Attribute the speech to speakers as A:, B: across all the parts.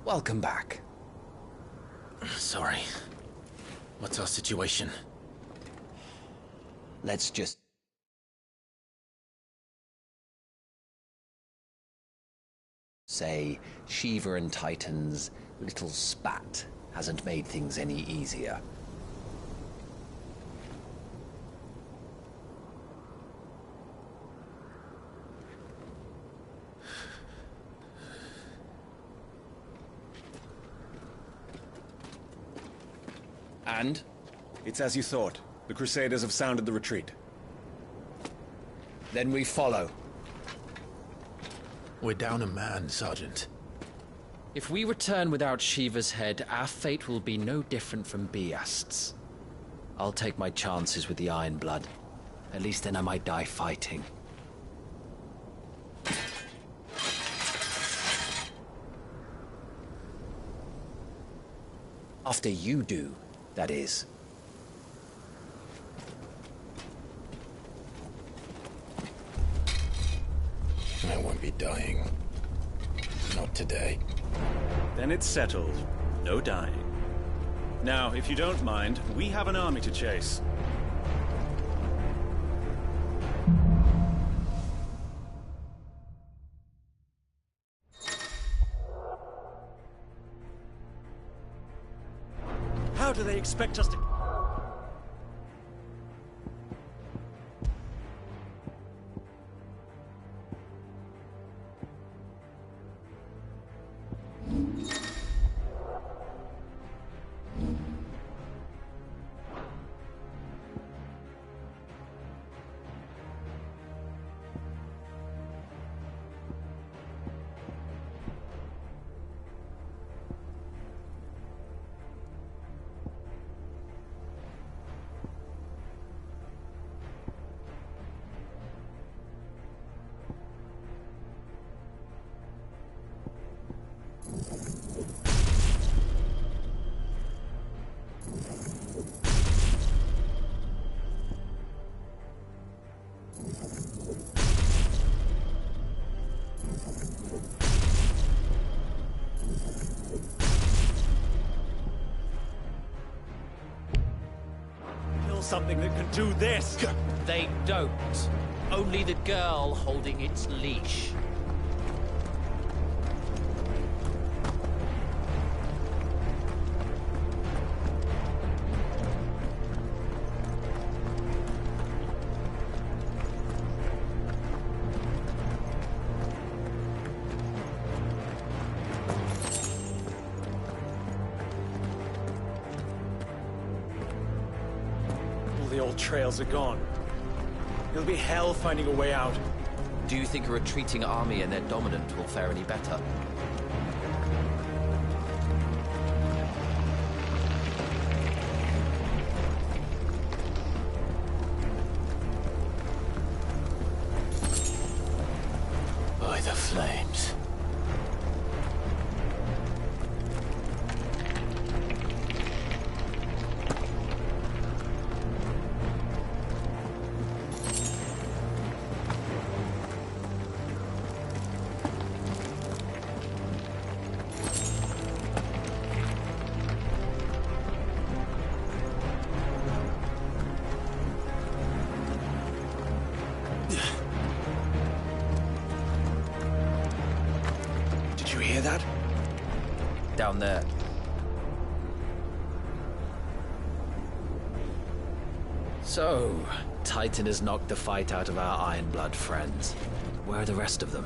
A: Welcome back.
B: Sorry. What's our situation?
A: Let's just... say Shiva and Titan's little spat hasn't made things any easier. And?
C: It's as you thought. The Crusaders have sounded the retreat.
A: Then we follow.
B: We're down a man, Sergeant.
D: If we return without Shiva's head, our fate will be no different from Biast's.
A: I'll take my chances with the Iron Blood. At least then I might die fighting. After you do, that is.
B: I won't be dying. Not today.
C: Then it's settled. No dying. Now, if you don't mind, we have an army to chase. How do they expect us to... something that can do this?
D: They don't. Only the girl holding its leash.
C: The old trails are gone. It'll be hell finding a way out.
D: Do you think a retreating army and their dominant will fare any better?
B: By the flames.
C: Did you hear that?
D: Down there.
A: So, Titan has knocked the fight out of our Iron Blood friends. Where are the rest of them?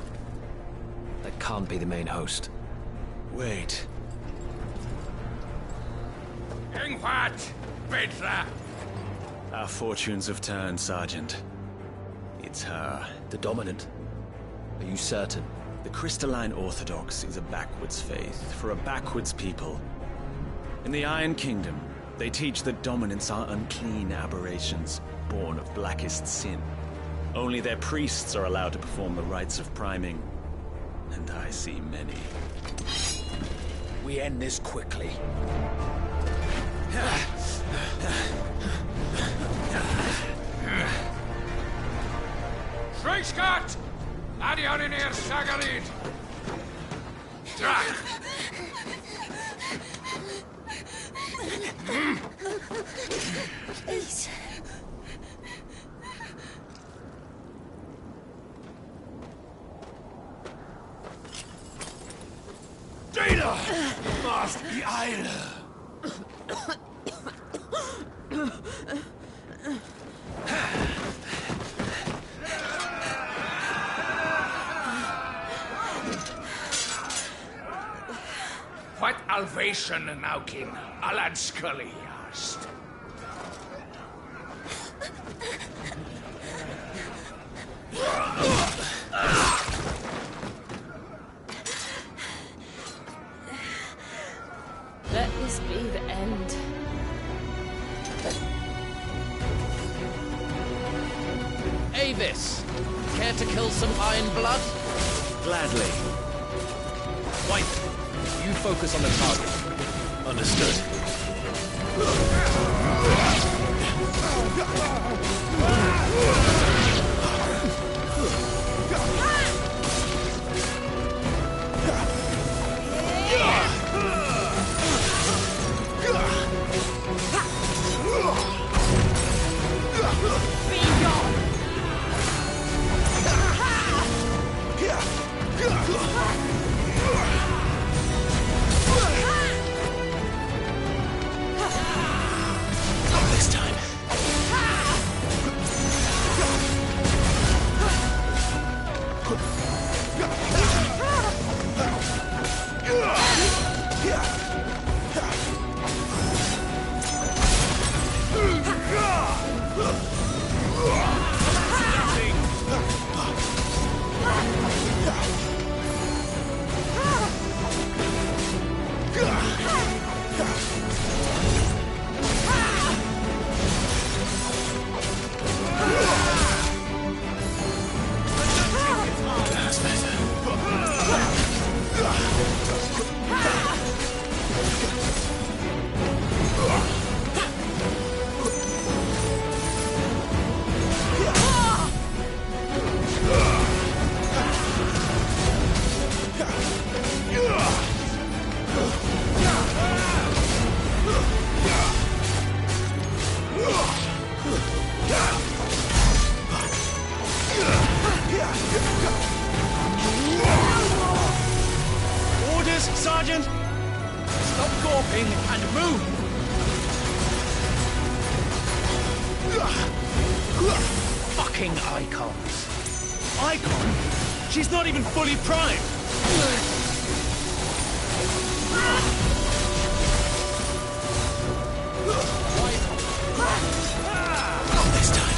A: That can't be the main host.
C: Wait. Our fortunes have turned, Sergeant. It's her.
A: The Dominant? Are you certain?
C: The Crystalline Orthodox is a backwards faith for a backwards people. In the Iron Kingdom, they teach that dominants are unclean aberrations, born of blackest sin. Only their priests are allowed to perform the rites of priming. And I see many.
A: We end this quickly.
E: Schreiskart! Adion in Sagarid! Please.
B: Data! Must be Eile!
F: What Alvation Naukin Alad Scully asked.
E: Let this be the end.
D: Avis, care to kill some Iron Blood?
C: Gladly.
D: White, you focus on the target.
C: Understood. This time. That's better. Orders, Sergeant! Stop gawping and move!
D: Fucking icons.
C: Icon? She's not even fully primed!
B: Not this time.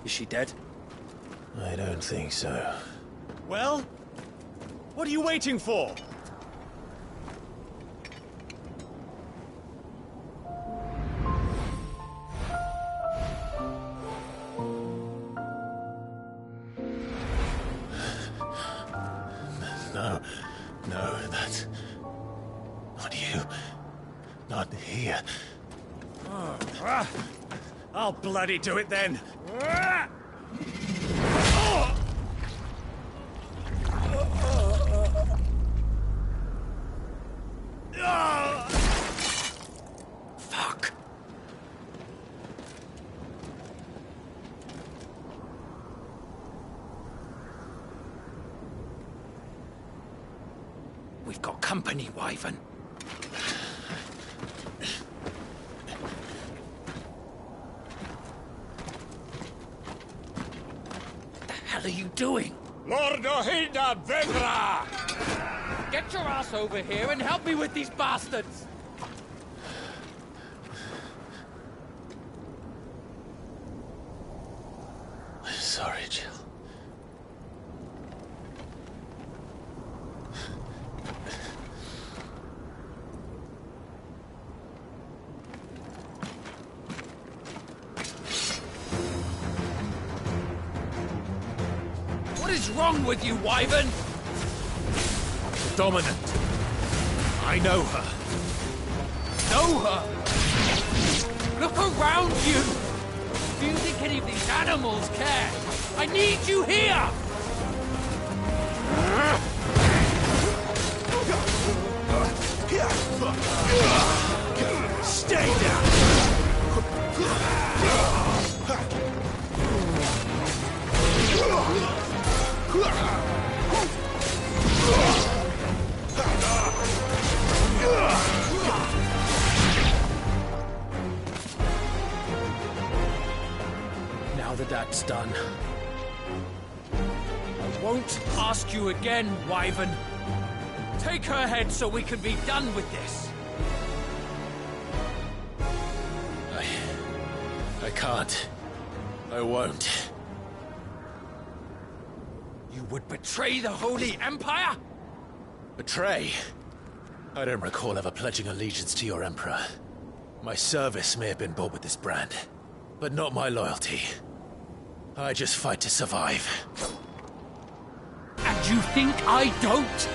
C: Is she dead?
B: I don't think so.
C: Well? What are you waiting for?
B: No, that's... not you. Not here.
C: I'll bloody do it then.
A: Fuck. We've got company, Wyvern. The hell are you doing?
F: Lord Ohilda Vedra!
D: Get your ass over here and help me with these bastards!
B: I'm sorry, Jill.
A: What is wrong with you, Wyvern?
C: Dominant. I know her.
D: Know her! Look around you! Do you think any of these animals care? I need you here!
C: Stay down!
A: Now that that's done,
D: I won't ask you again, Wyvern. Take her head so we can be done with this.
B: I can't. I won't.
D: You would betray the Holy Empire?
B: Betray? I don't recall ever pledging allegiance to your Emperor. My service may have been bought with this brand, but not my loyalty. I just fight to survive.
D: And you think I don't?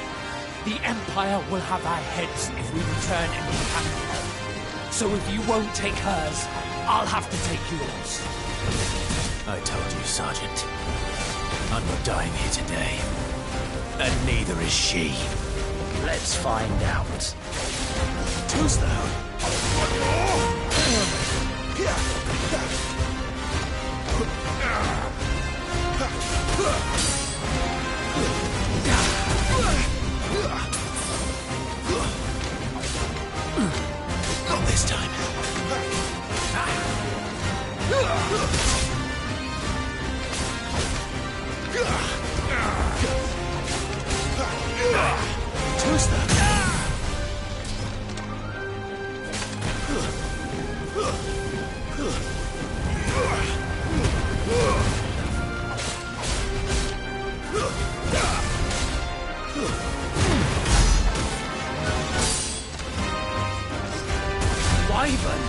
D: The Empire will have our heads if we return empty-handed. So if you won't take hers, I'll have to take yours.
B: I told you, Sergeant. I'm not dying here today. And neither is she.
A: let's find out.
B: Who's that? Not this time. Who's that?
D: Wyvern?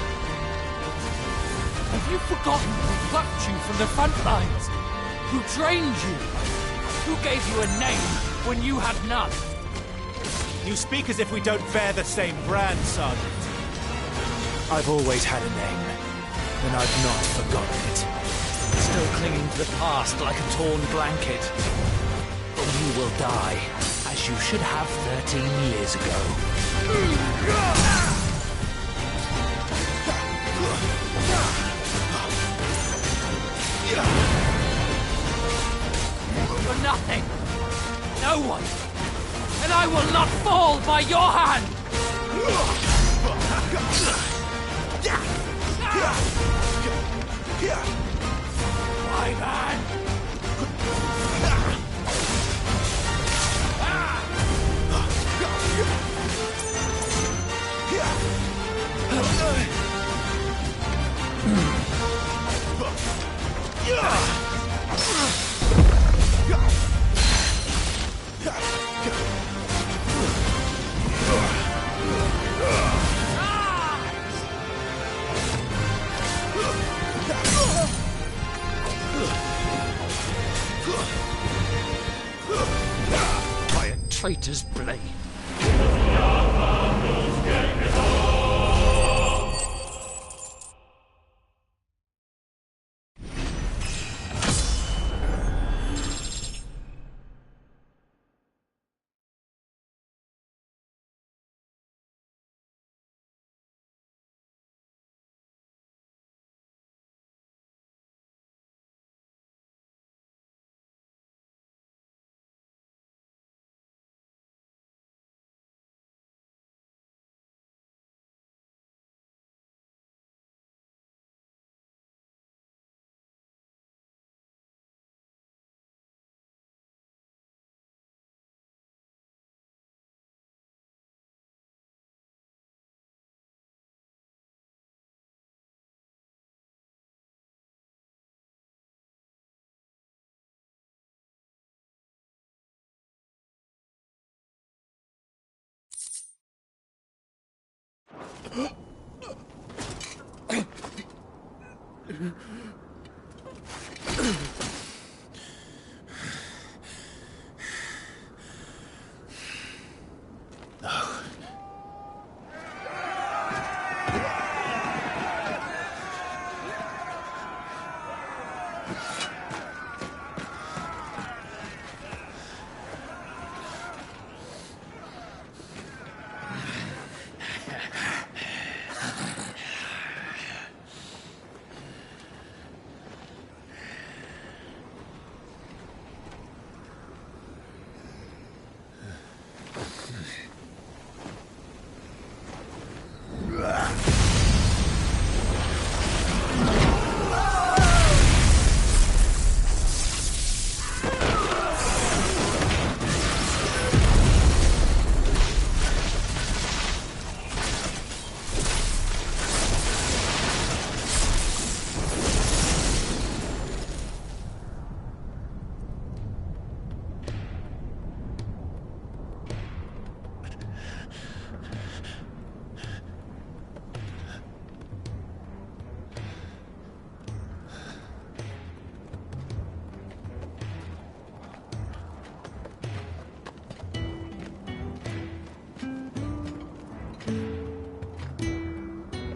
D: Have you forgotten who plucked you from the front lines? Who trained you? Who gave you a name when you had none?
C: You speak as if we don't bear the same brand, Sergeant. I've always had a name, and I've not forgotten it.
A: Still clinging to the past like a torn blanket. But you will die, as you should have 13 years ago.
D: For nothing. No one. And I will not fall by your hand! Wyvern!
B: Yeah!
D: traitor's blade.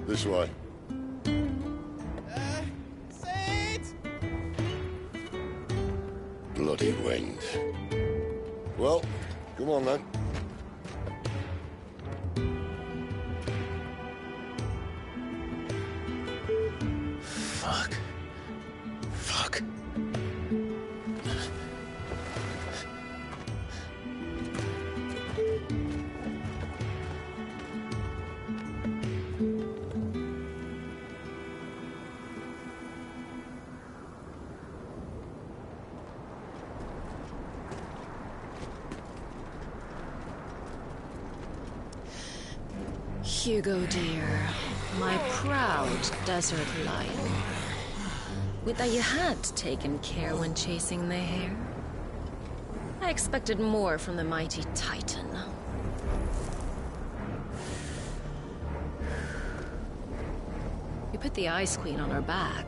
G: This way. Bloody wind. Well, come on then.
B: Fuck. Fuck.
E: Hugo, dear, my proud desert lion. Would that you had taken care when chasing the hare. I expected more from the mighty Titan. You put the Ice Queen on her back,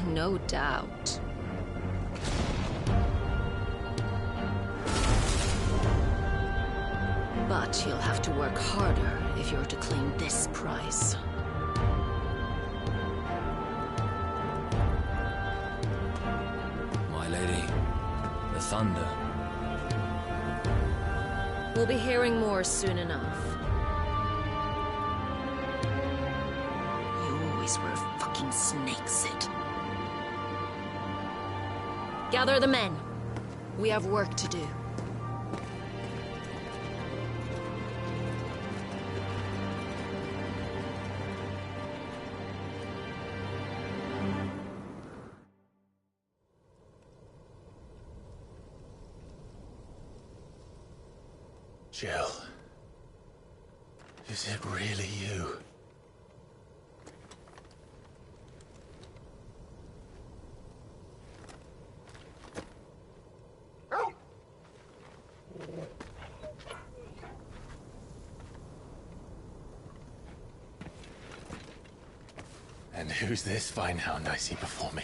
E: no doubt. But you'll have to work harder if you're to claim this prize.
A: My lady, the thunder.
E: We'll be hearing more soon enough. You always were a fucking snake, Sid. Gather the men. We have work to do.
B: Jill. Is it really you? And who's this fine hound I see before me?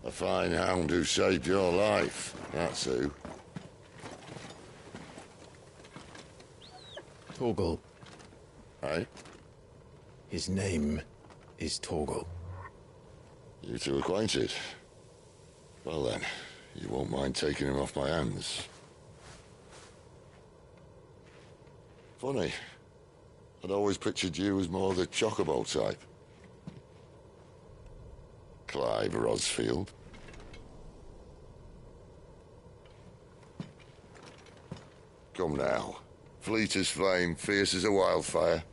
G: A fine hound who saved your life, that's who.
B: Torgal.
G: Aye?
B: His name is Torgal.
G: You two acquainted? Well then, you won't mind taking him off my hands. Funny. I'd always pictured you as more the chocobo type. Clive Rosfield. Come now. Fleet as flame, fierce as a wildfire.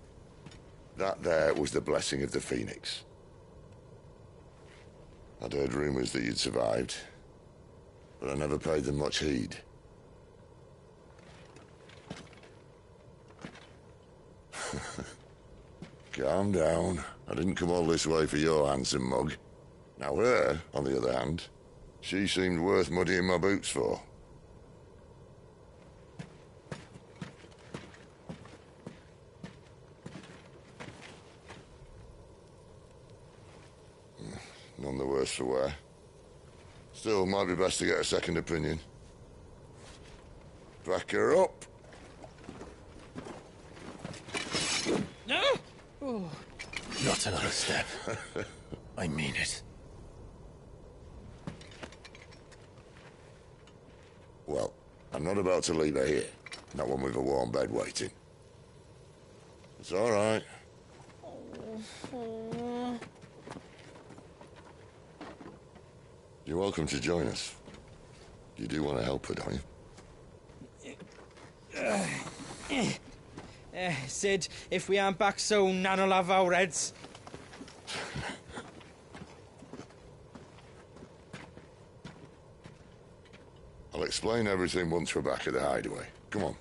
G: That there was the blessing of the Phoenix. I'd heard rumors that you'd survived, but I never paid them much heed. Calm down. I didn't come all this way for your handsome mug. Now her, on the other hand, she seemed worth muddying my boots for. None the worse for wear. Still, might be best to get a second opinion. Back her up.
D: No! Oh.
B: Not another step. I mean it.
G: Well, I'm not about to leave her here. Not one with a warm bed waiting. It's all right. You're welcome to join us. You do want to help her, don't you?
D: Sid, if we aren't back soon, Nan'll have our heads.
G: I'll explain everything once we're back at the hideaway. Come on.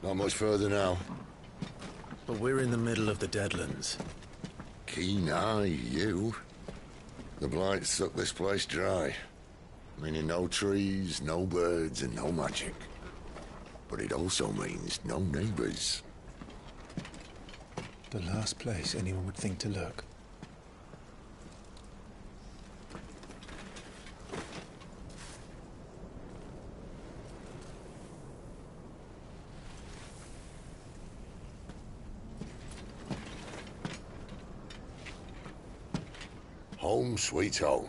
G: Not much further now.
B: But we're in the middle of the Deadlands.
G: Keen eye, you. The blight sucked this place dry. Meaning no trees, no birds, and no magic. But it also means no neighbors.
B: The last place anyone would think to look.
G: Home sweet home.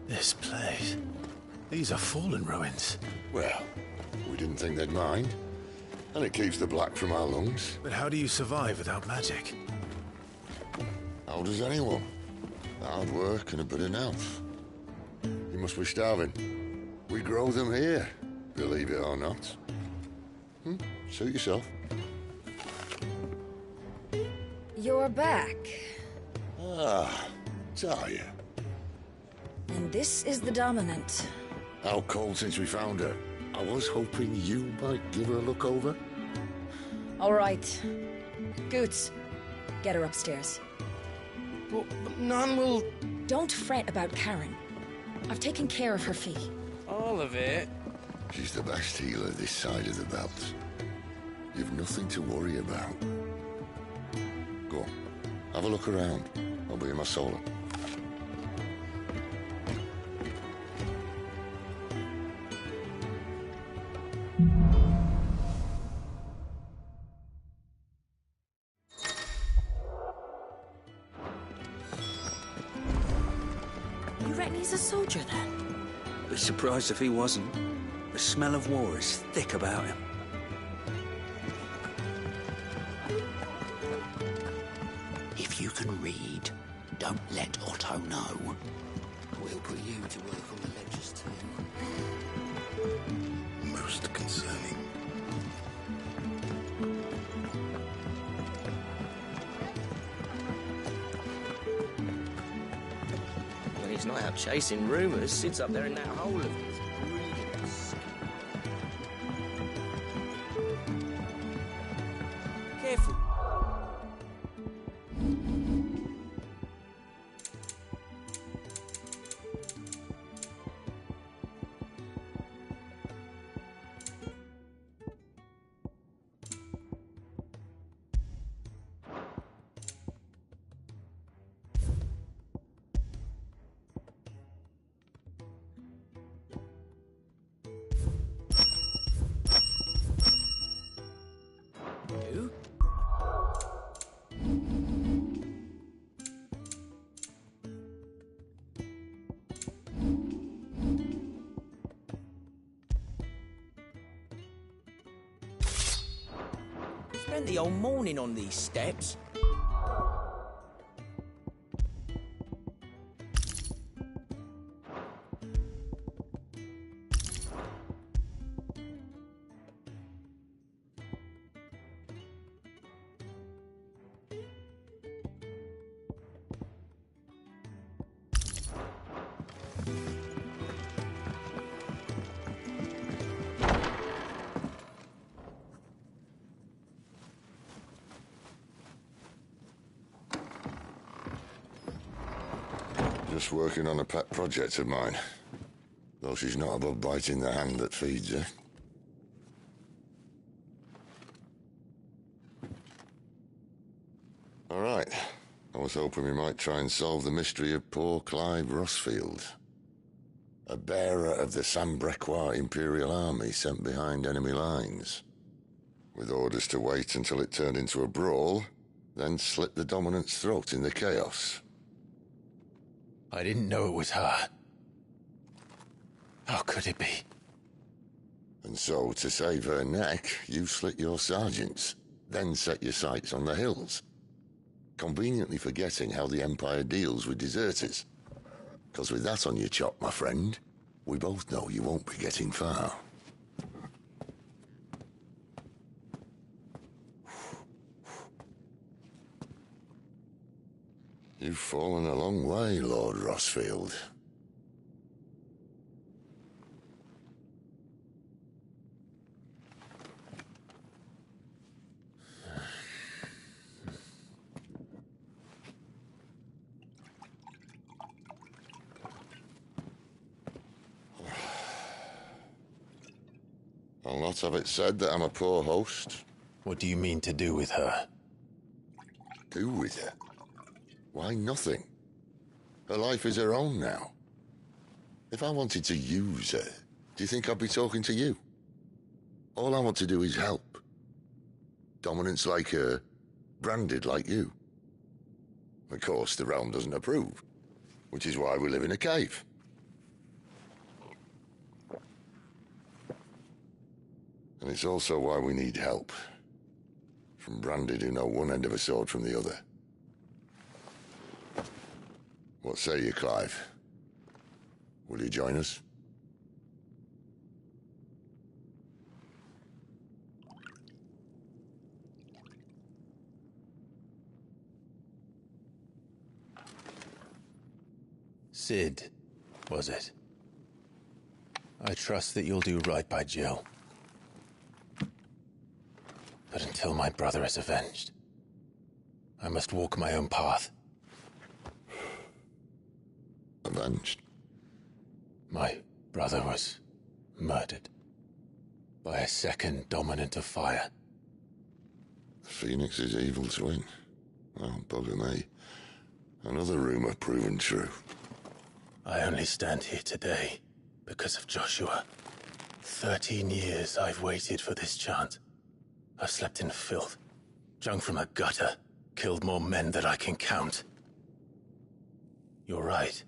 B: This place. These are fallen ruins.
G: Well, we didn't think they'd mind. And it keeps the black from our lungs.
B: But how do you survive without magic?
G: How does anyone? Hard work and a bit of nerve. You must be starving. We grow them here, believe it or not. Suit yourself.
H: You're back.
G: Ah, Talia.
H: And this is the Dominant.
G: How cold since we found her. I was hoping you might give her a look over.
H: All right. Goots, get her upstairs.
D: But Nan will...
H: Don't fret about Karen. I've taken care of her fee.
D: All of it?
G: She's the best healer this side of the belt. You've nothing to worry about. Go on, Have a look around. I'll be in my solo.
I: You reckon he's a soldier then?
J: Be surprised if he wasn't. The smell of war is thick about him.
I: If you can read, don't let Otto know. We'll put you to work on the ledgers too.
G: Most concerning.
K: When he's not out chasing rumours, sits up there in that hole of his.
I: Careful.
K: Who? Spent the whole morning on these steps.
G: Just working on a pet project of mine. Though she's not above biting the hand that feeds her. All right. I was hoping we might try and solve the mystery of poor Clive Rossfield. A bearer of the Sambrequois Imperial Army sent behind enemy lines. With orders to wait until it turned into a brawl, then slit the Dominant's throat in the chaos.
B: I didn't know it was her. How could it be?
G: And so, to save her neck, you slit your sergeants, then set your sights on the hills. Conveniently forgetting how the Empire deals with deserters. Because with that on your chop, my friend, we both know you won't be getting far. You've fallen a long way, Lord Rossfield. I'll not have it said that I'm a poor host.
B: What do you mean to do with her?
G: Do with her? Why, nothing. Her life is her own now. If I wanted to use her, do you think I'd be talking to you? All I want to do is help. Dominants like her, branded like you. Of course, the realm doesn't approve, which is why we live in a cave. And it's also why we need help. From branded who know one end of a sword from the other. What say you, Clive? Will you join us?
B: Sid, was it? I trust that you'll do right by Jill. But until my brother is avenged, I must walk my own path.
G: Avenged?
B: My brother was murdered by a second dominant of fire.
G: The Phoenix's evil twin. Oh, bugger me. Another rumor proven true.
B: I only stand here today because of Joshua. 13 years I've waited for this chance. I've slept in filth, drunk from a gutter, killed more men than I can count. You're right.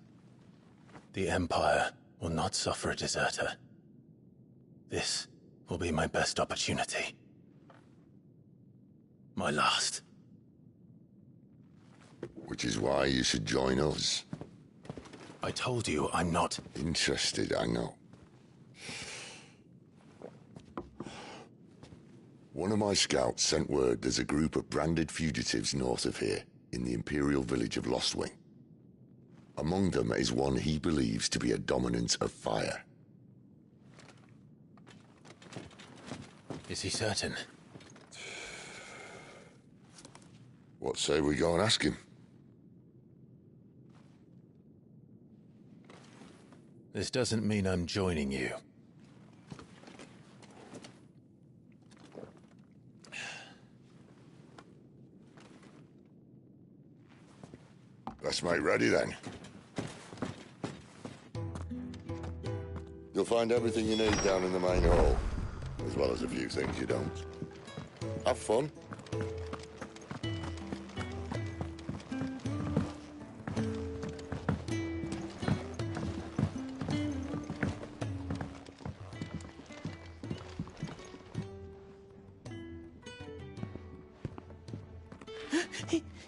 B: The Empire will not suffer a deserter. This will be my best opportunity. My last.
G: Which is why you should join us.
B: I told you I'm not
G: interested, I know. One of my scouts sent word there's a group of branded fugitives north of here, in the Imperial village of Lostwing. Among them is one he believes to be a dominant of fire.
B: Is he certain?
G: What say we go and ask him?
B: This doesn't mean I'm joining you.
G: Let's make ready then. You'll find everything you need down in the main hall, as well as a few things you don't. Have fun.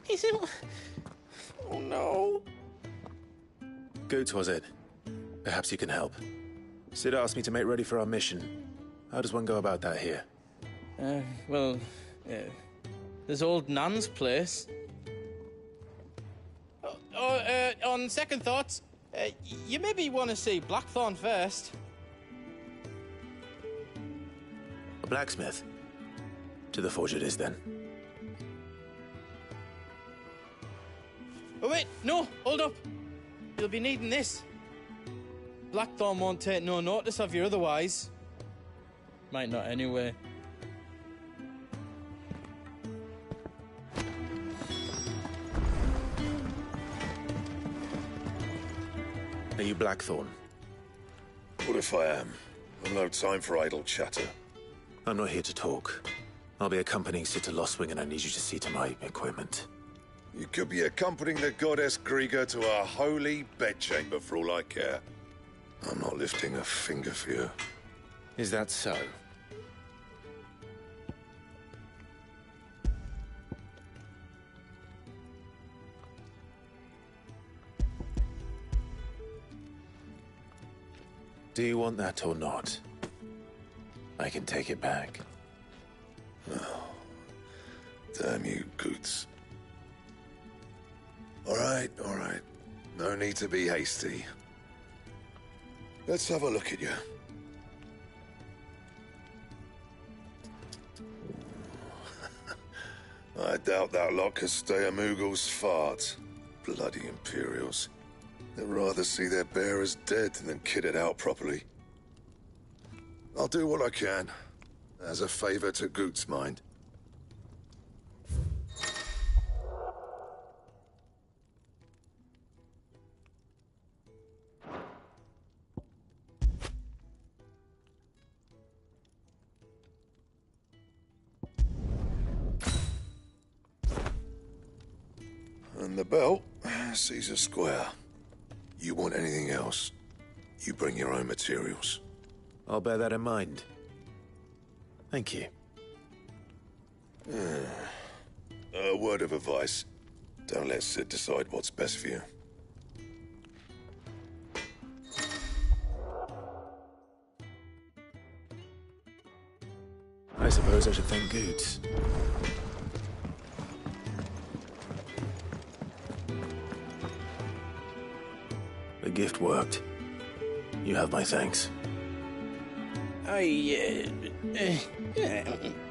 K: He's in... Oh no.
B: Goots, was it? Perhaps you can help. Sid asked me to make ready for our mission. How does one go about that here?
K: Well, there's old Nan's place. On second thoughts, you maybe want to see Blackthorn first.
B: A blacksmith? To the forge it is, then.
K: Oh wait, no, hold up. You'll be needing this. Blackthorn won't take no notice of you otherwise. Might not anyway.
B: Are you Blackthorn?
L: What if I am? I've no time for idle chatter.
B: I'm not here to talk. I'll be accompanying Sid to Lostwing, and I need you to see to my equipment.
L: You could be accompanying the goddess Krieger to our holy bedchamber for all I care. I'm not lifting a finger for you.
B: Is that so? Do you want that or not? I can take it back.
L: Oh, damn you, Goots. All right. No need to be hasty. Let's have a look at you. I doubt that lot could stay a Moogle's fart. Bloody Imperials. They'd rather see their bearers dead than kitted out properly. I'll do what I can, as a favor to Goot's mind. And the belt, Caesar Square. You want anything else, you bring your own materials.
B: I'll bear that in mind. Thank you.
L: A word of advice. Don't let Sid decide what's best for you.
B: I suppose I should thank Goots. The gift worked. You have my thanks.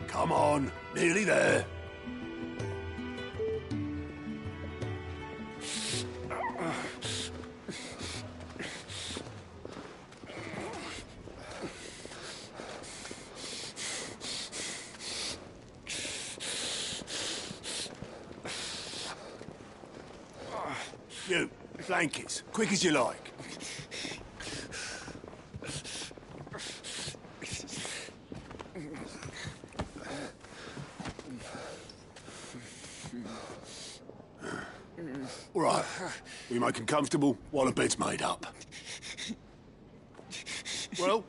L: Come on, nearly there.
M: You, blankets, quick as you like. All right, we make them comfortable while the bed's made up. Well,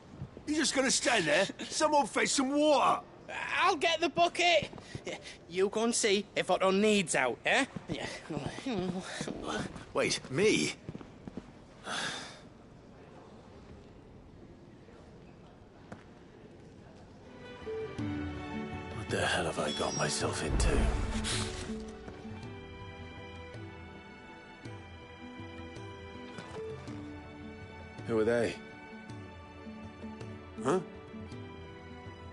M: you're just gonna stand there? Someone fetch some water!
K: I'll get the bucket! You go and see if Otto needs out, eh?
B: Wait, me? What the hell have I got myself into? Who are they?
M: Huh?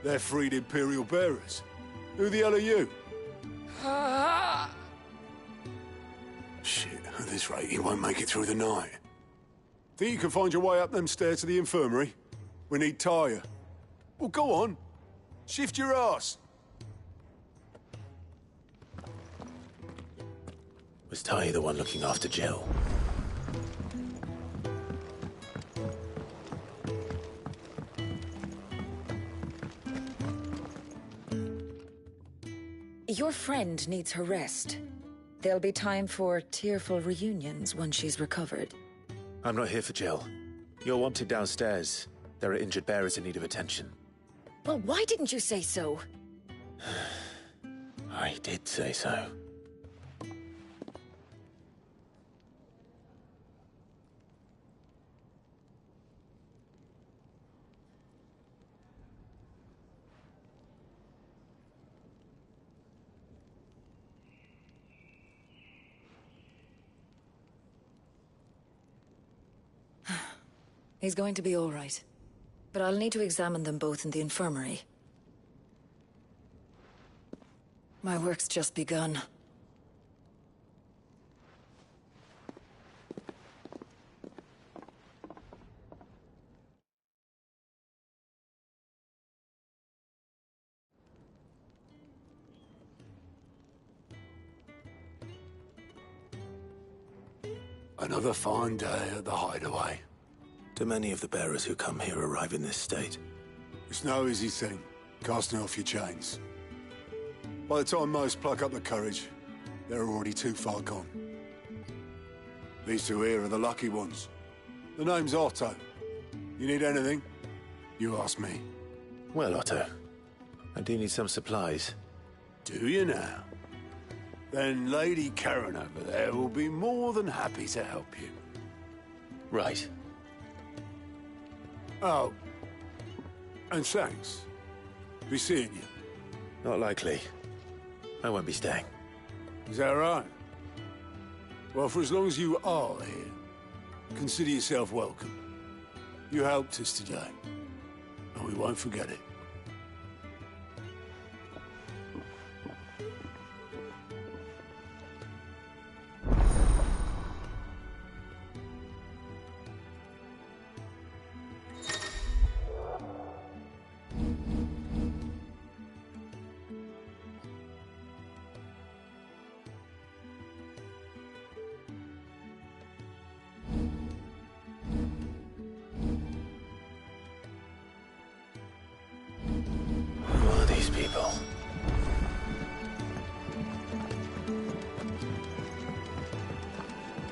M: They're freed Imperial bearers. Who the hell are you? Shit, at this rate, you won't make it through the night. Think you can find your way up them stairs to the infirmary? We need Tyre. Well, go on. Shift your ass.
B: Was Ty the one looking after Jill?
H: Your friend needs her rest. There'll be time for tearful reunions once she's recovered.
B: I'm not here for Jill. You're wanted downstairs. There are injured bearers in need of attention.
H: Well, why didn't you say so?
B: I did say so.
H: He's going to be all right. But I'll need to examine them both in the infirmary. My work's just begun.
M: Another fine day at the hideaway.
B: Do many of the bearers who come here arrive in this state?
M: It's no easy thing, casting off your chains. By the time most pluck up the courage, they're already too far gone. These two here are the lucky ones. The name's Otto. You need anything? You ask me.
B: Well, Otto, I do need some supplies.
M: Do you now? Then Lady Karen over there will be more than happy to help you.
B: Right.
M: Oh. And thanks. Be seeing you.
B: Not likely. I won't be staying.
M: Is that right? Well, for as long as you are here, consider yourself welcome. You helped us today, and we won't forget it.
B: People.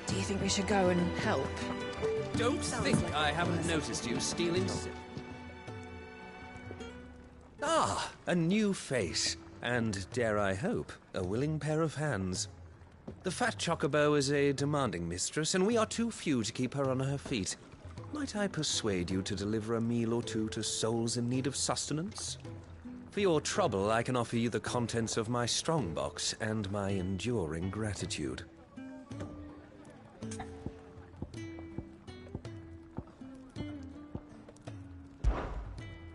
E: Do you think we should go and help?
N: Don't think I haven't noticed you stealing. Ah, a new face. And, dare I hope, a willing pair of hands. The fat chocobo is a demanding mistress, and we are too few to keep her on her feet. Might I persuade you to deliver a meal or two to souls in need of sustenance? For your trouble, I can offer you the contents of my strongbox and my enduring gratitude.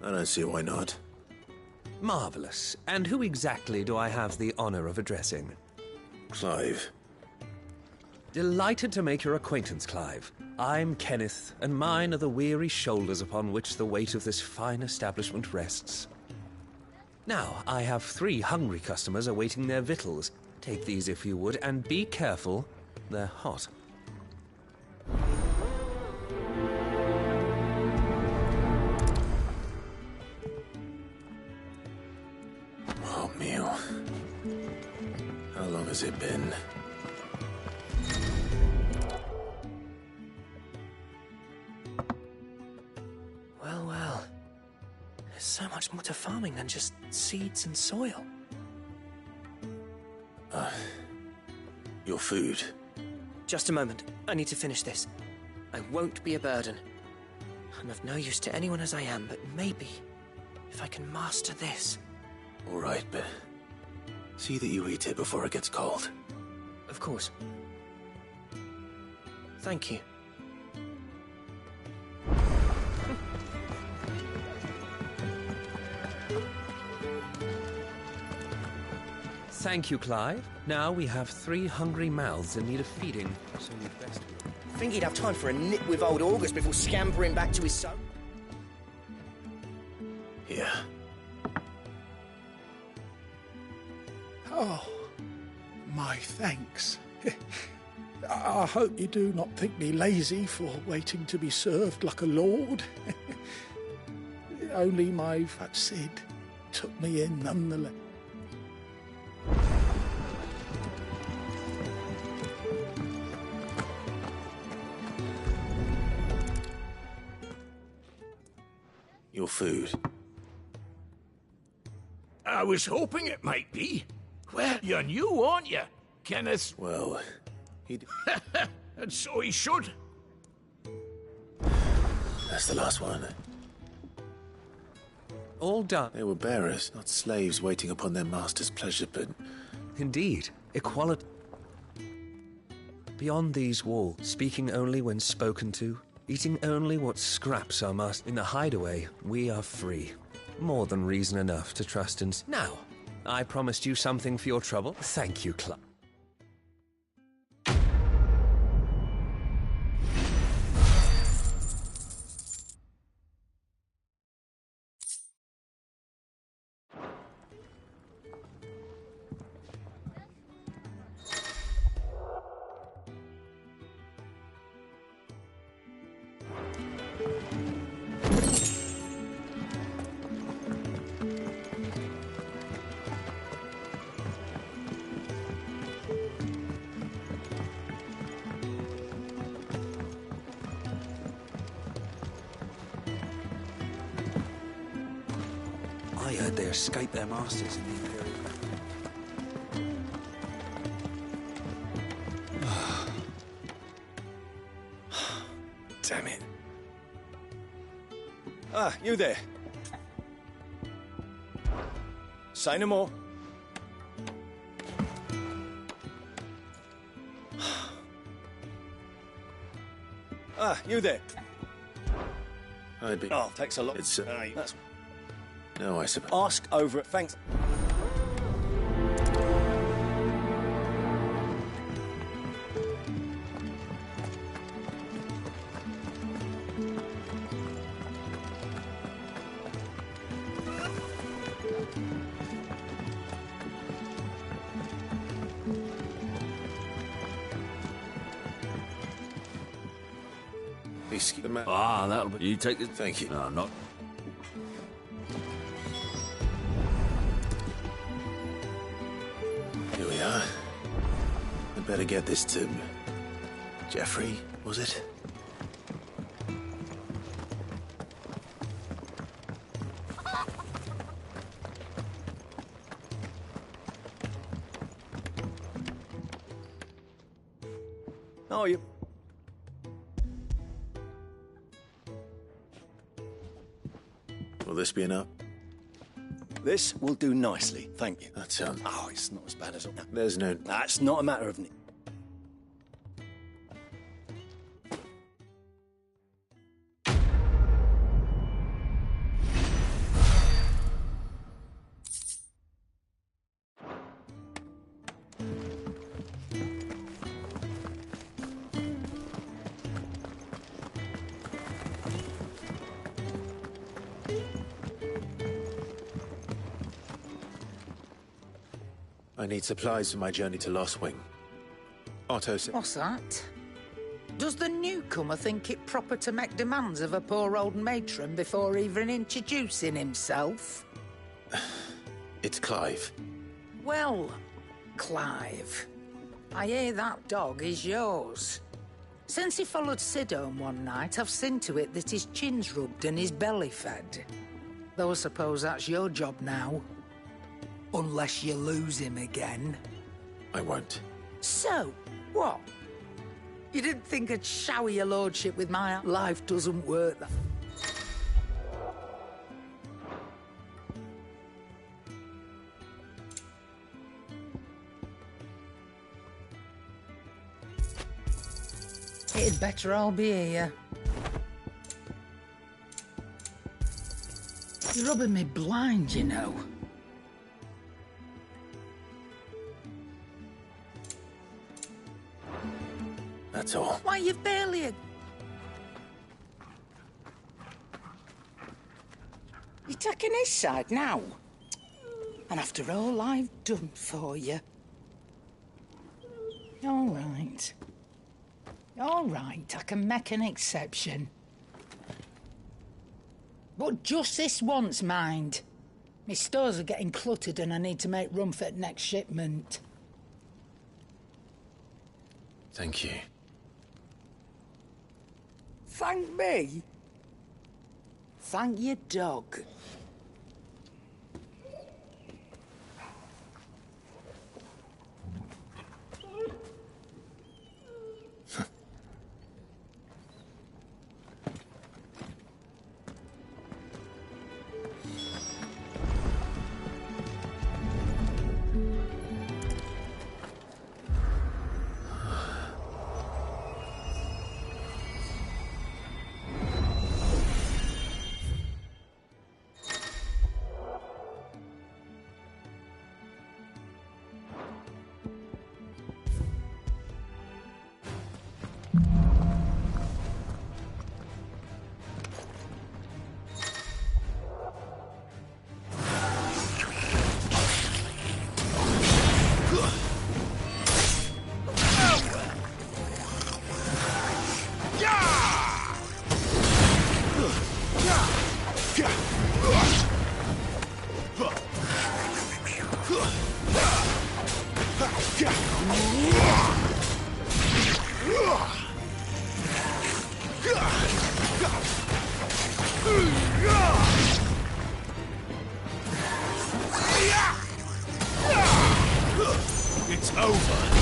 B: I don't see why not.
N: Marvelous. And who exactly do I have the honor of addressing?
B: Clive.
N: Delighted to make your acquaintance, Clive. I'm Kenneth, and mine are the weary shoulders upon which the weight of this fine establishment rests. Now, I have 3 hungry customers awaiting their victuals. Take these if you would, and be careful, they're hot.
B: has it been?
O: Well, well. There's so much more to farming than just seeds and soil.
B: Your food.
O: Just a moment. I need to finish this. I won't be a burden. I'm of no use to anyone as I am, but maybe if I can master this.
B: All right, but see that you eat it before it gets cold.
O: Of course. Thank you.
N: Thank you, Clive. Now we have 3 hungry mouths in need of feeding, so you'd best...
O: Think he'd have time for a nip with old August before scampering back to his son?
B: Here.
P: Oh, my thanks. I hope you do not think me lazy for waiting to be served like a lord. Only my fat Sid took me in nonetheless.
B: Your food.
F: I was hoping it might be. Well, you're new, aren't you, Kenneth?
B: Well, he'd...
F: And so he should.
B: That's the last one.
N: All done.
B: They were bearers, not slaves waiting upon their master's pleasure, but...
N: Indeed, equality. Beyond these walls, speaking only when spoken to, eating only what scraps our master. In the hideaway, we are free. More than reason enough to trust in... Now, I promised you something for your trouble. Thank you, Clive.
J: I heard they escaped their masters in the Imperial.
K: Damn it. Ah, you there. Say no more. Ah, you there.
B: I'd be...
K: Oh, takes a lot.
B: It's,
K: That's...
B: No, I suppose.
K: Ask over it. Thanks.
B: Excuse me.
Q: Ah, that'll be... You take it.
B: Thank you.
Q: No, not...
B: Here we are. I'd better get this to... Jeffrey, was it?
K: How are you?
B: Will this be enough?
K: This will do nicely, thank you.
B: That sounds...
K: Oh, it's not as bad as...
B: There's no...
K: That's not a matter of...
B: I need supplies for my journey to Lost Wing. Otto said...
R: What's that? Does the newcomer think it proper to make demands of a poor old matron before even introducing himself?
B: It's Clive.
R: Well, Clive. I hear that dog is yours. Since he followed Sid home one night, I've seen to it that his chin's rubbed and his belly fed. Though I suppose that's your job now. Unless you lose him again.
B: I won't.
R: So, what? You didn't think I'd shower your lordship with my life doesn't work that... It'd better all be here. You're rubbing me blind, you know.
B: That's all.
R: Why, you've barely... You're taking his side now? And after all I've done for you. All right. All right, I can make an exception. But just this once, mind. My stores are getting cluttered and I need to make room for the next shipment.
B: Thank you.
R: Thank me? Thank your dog.
B: It's over.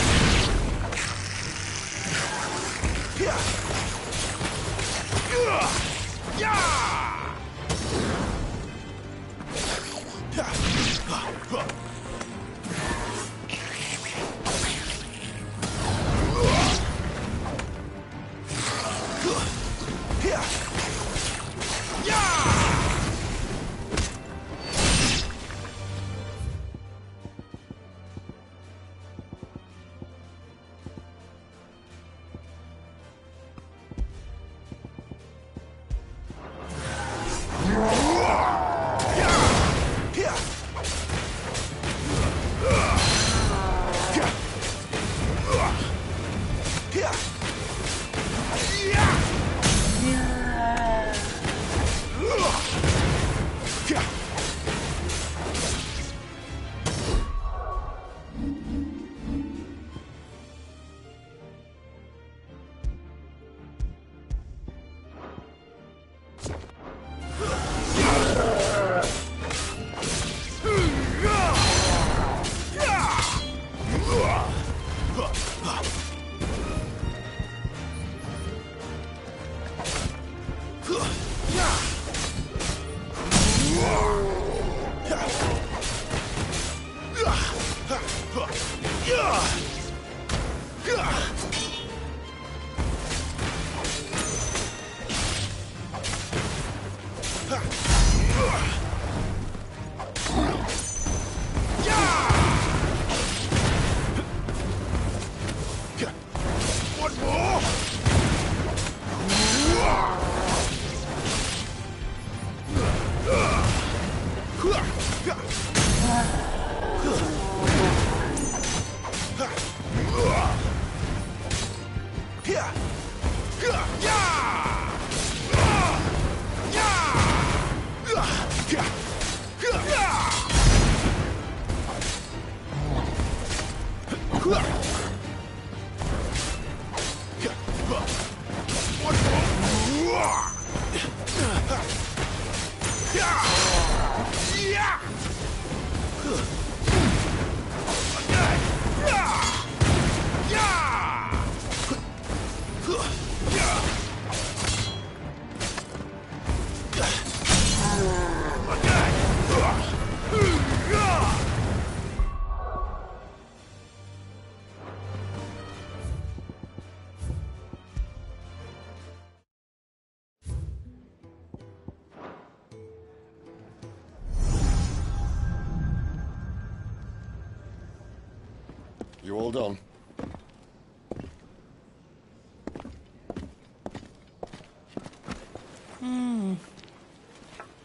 G: You all done?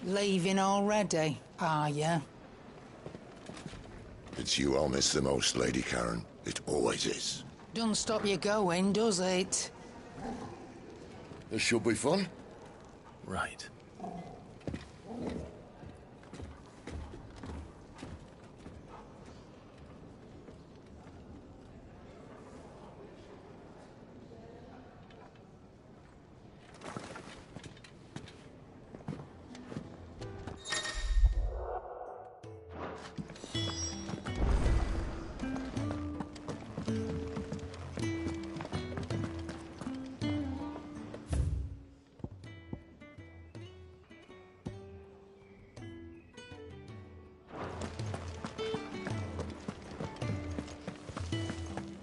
R: Leaving already, are ya?
G: It's you I'll miss the most, Lady Karen. It always is.
R: Don't stop you going, does it?
G: This should be fun.
B: Right.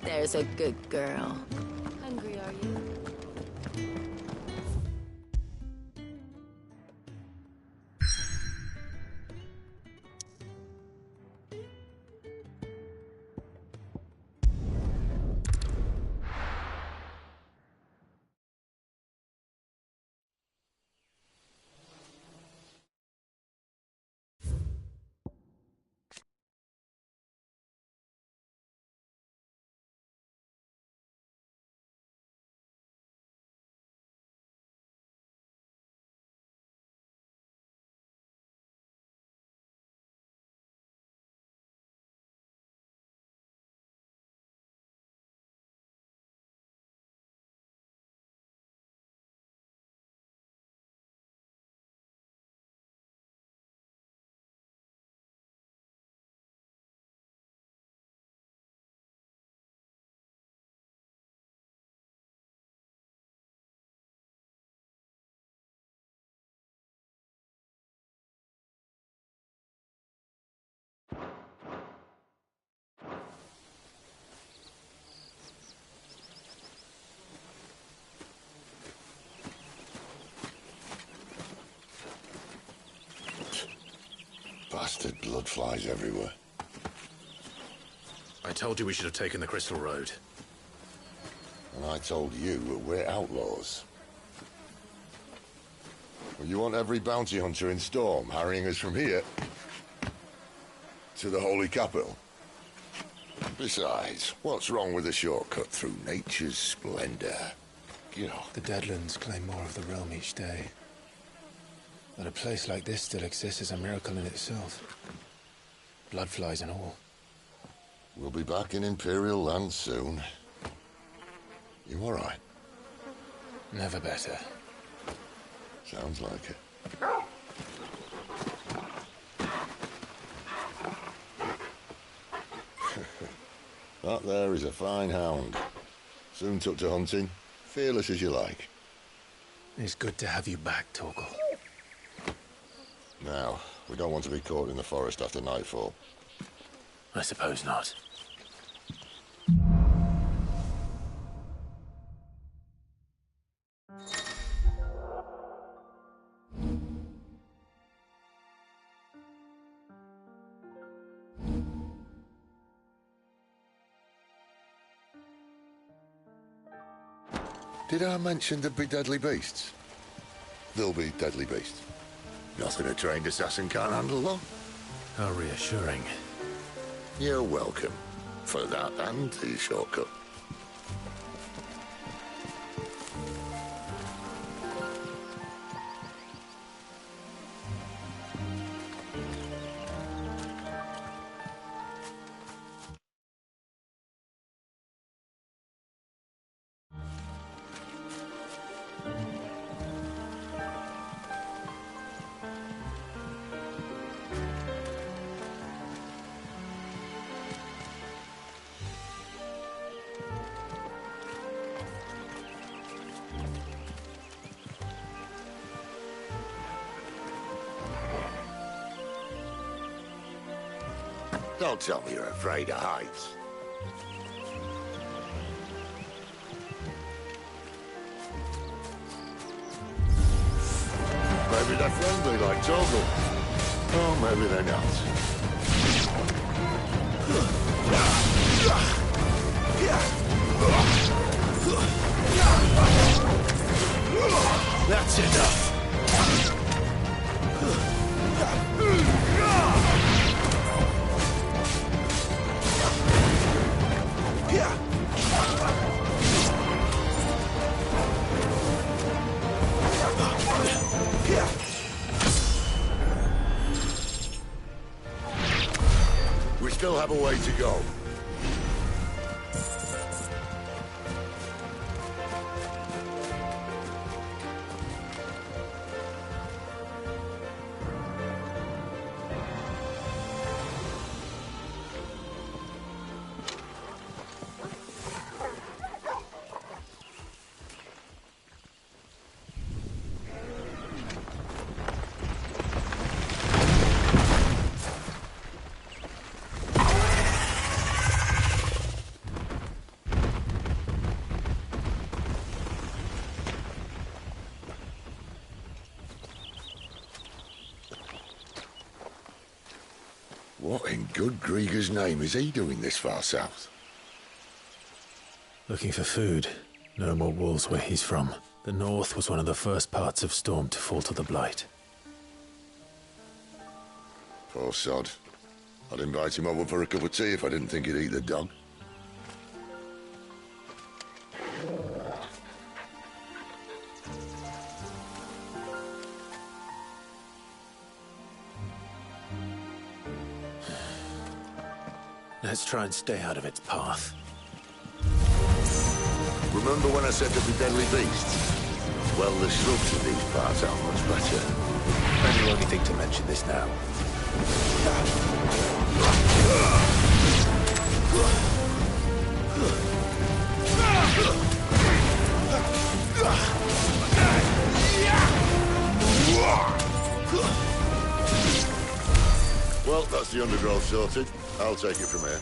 E: There's a good girl. Hungry, are you?
G: Bastard blood flies everywhere.
B: I told you we should have taken the Crystal Road.
G: And I told you that we're outlaws. Well, you want every bounty hunter in Storm harrying us from here to the Holy Capital? Besides, what's wrong with a shortcut through nature's splendor? You know.
Q: The Deadlands claim more of the realm each day. That a place like this still exists is a miracle in itself. Bloodflies and all.
G: We'll be back in Imperial land soon. You all right?
Q: Never better.
G: Sounds like it. That there is a fine hound. Soon took to hunting. Fearless as you like.
Q: It's good to have you back, Torgal.
G: Now, we don't want to be caught in the forest after nightfall.
B: I suppose not.
G: Did I mention there'd be deadly beasts? There'll be deadly beasts. Nothing a trained assassin can't handle, though.
B: How reassuring.
G: You're welcome. For that and the shortcut. Don't tell me you're afraid of heights. Maybe they're friendly like Toggle. Or maybe they're not.
B: That's enough.
G: We still have a way to go. What in good Grieger's name is he doing this far south?
B: Looking for food. No more wolves where he's from. The north was one of the first parts of Storm to fall to the Blight.
G: Poor sod. I'd invite him over for a cup of tea if I didn't think he'd eat the dog.
B: Let's try and stay out of its path.
G: Remember when I said there'd be deadly beasts? Well, the shrubs in these parts aren't much better.
B: And you only think to mention this now.
G: Well, that's the undergrowth sorted. I'll take it from here.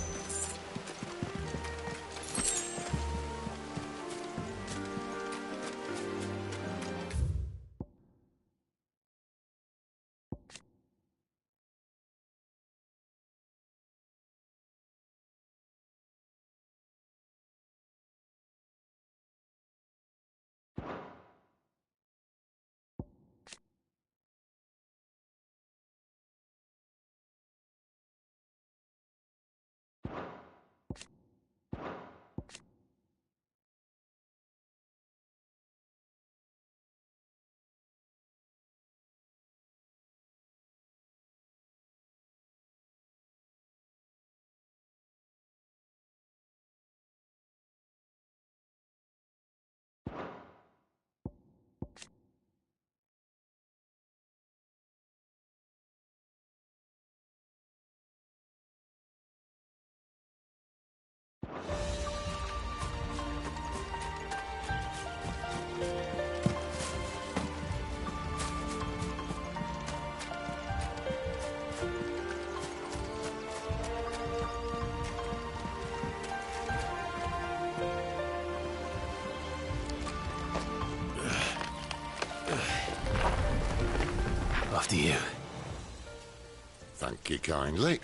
B: After you.
G: Thank you kindly.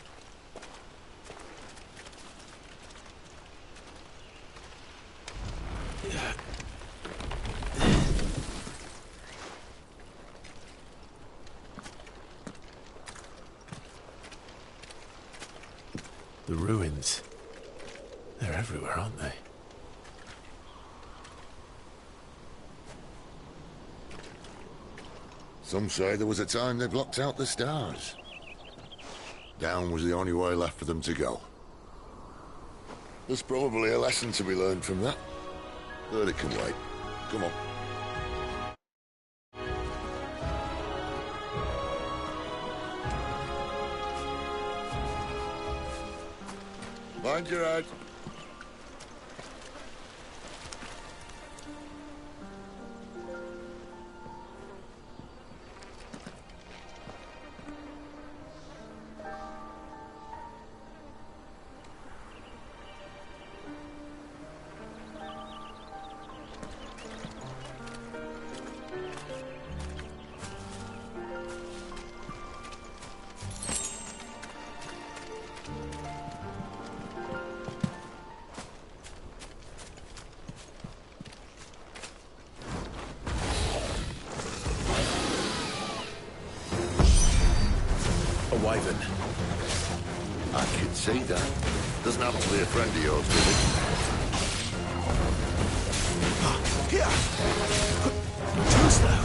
B: The ruins. They're everywhere, aren't they?
G: Some say there was a time they blocked out the stars. Down was the only way left for them to go. There's probably a lesson to be learned from that. But it can wait. Come on. Mind your head.
B: wyvern.
G: I can see that. Doesn't happen to be a friend of yours, does it?
B: Here! Too slow!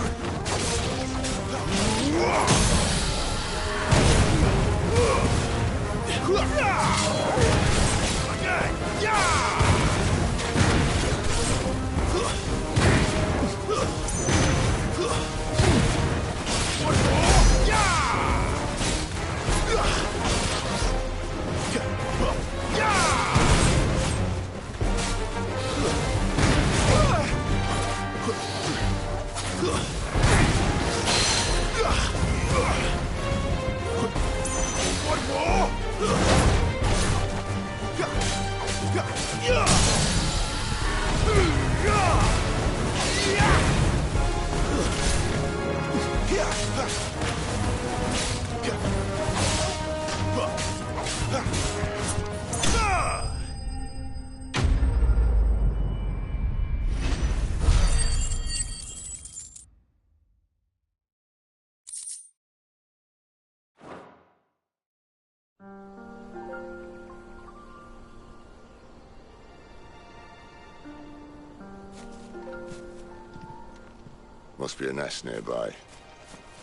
G: Must be a nest nearby.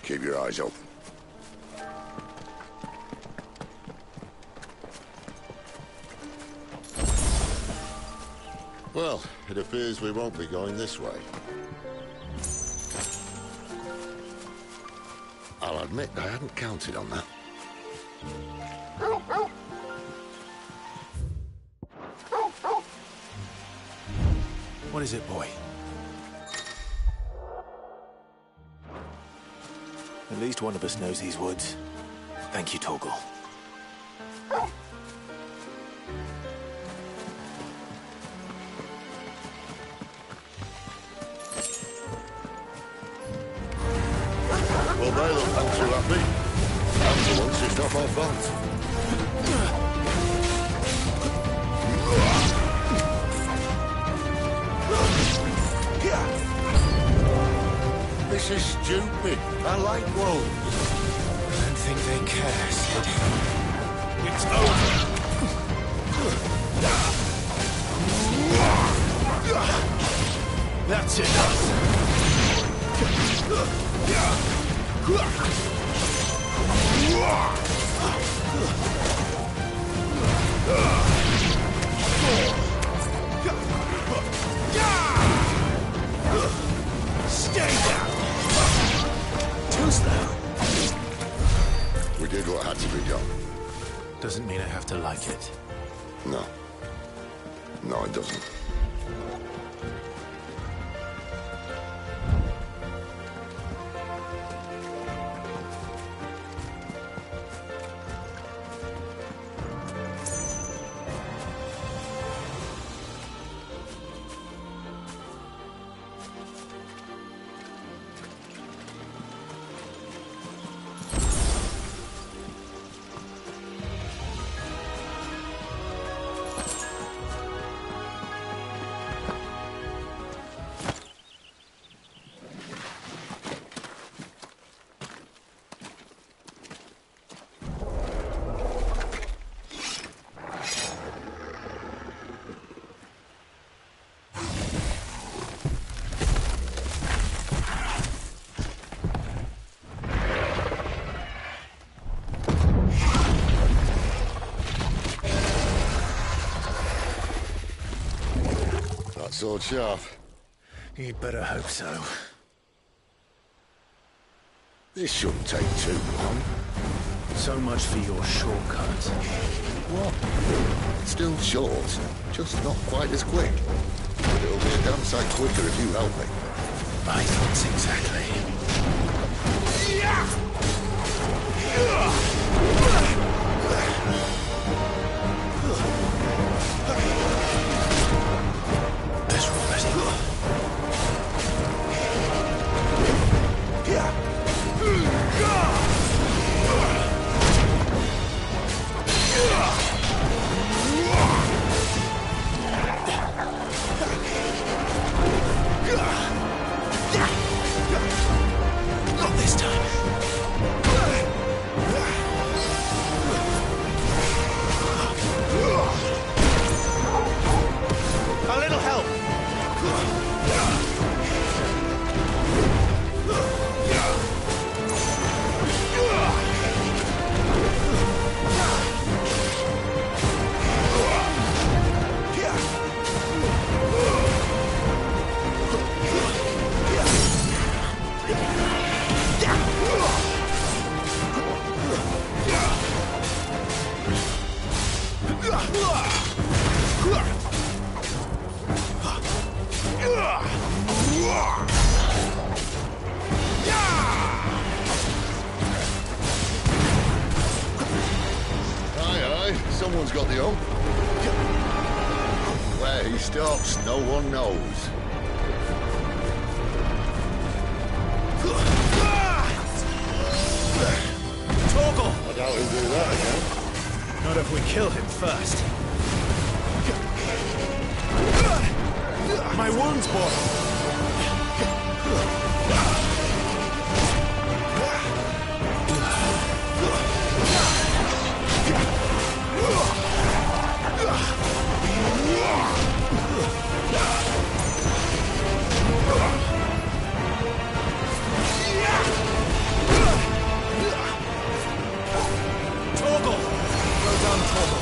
G: Keep your eyes open. Well, it appears we won't be going this way. I'll admit I hadn't counted on that.
B: What is it, boy? At least one of us knows these woods. Thank you, Torgal.
G: Well, they look not too happy. And for once, it's not my fault. This is stupid. I like wolves.
B: I don't think they care, Sid. It's over. That's enough. Stay down. Too slow.
G: We did what had to be done.
B: Doesn't mean I have to like it.
G: No. No, it doesn't. Sword sharp.
B: You'd better hope so.
G: This shouldn't take too long.
B: So much for your shortcut.
G: What? Still short, just not quite as quick. But it'll be a damn sight quicker if you help me.
B: My thoughts exactly. Not this time.
G: Right, someone's got the hump. Where he stops, no one knows.
B: Torgal!
G: I doubt he'll do that again.
B: Not if we kill him first. My wounds, boy! Torgal! Well done, Torgal.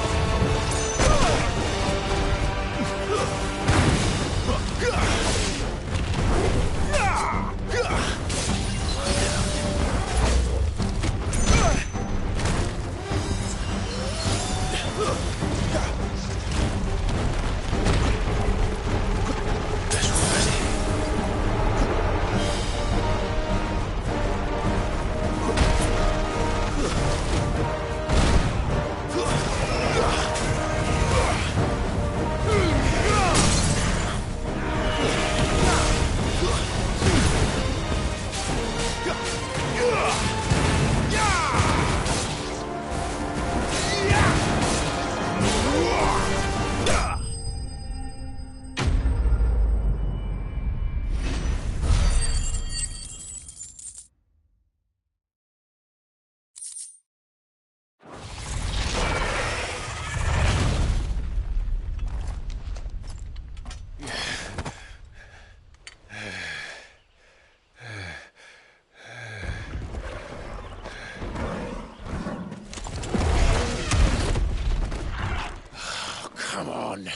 B: Come on.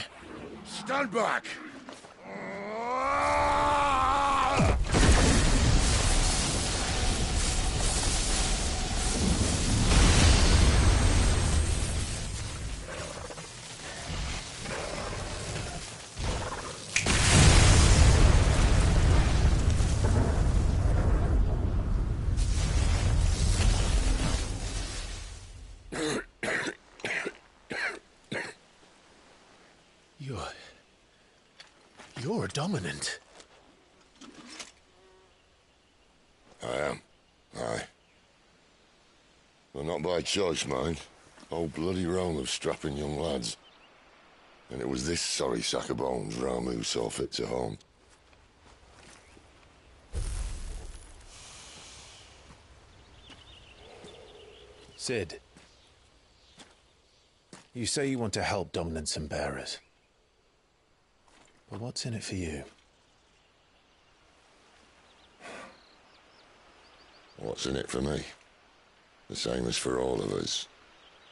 G: Stand back!
B: You're a dominant.
G: I am. Aye. Well, not by choice, mind. Whole bloody roll of strapping young lads. And it was this sorry sack of bones Ramu saw fit to home.
B: Sid. You say you want to help dominants and bearers. But what's in it for you?
G: What's in it for me? The same as for all of us.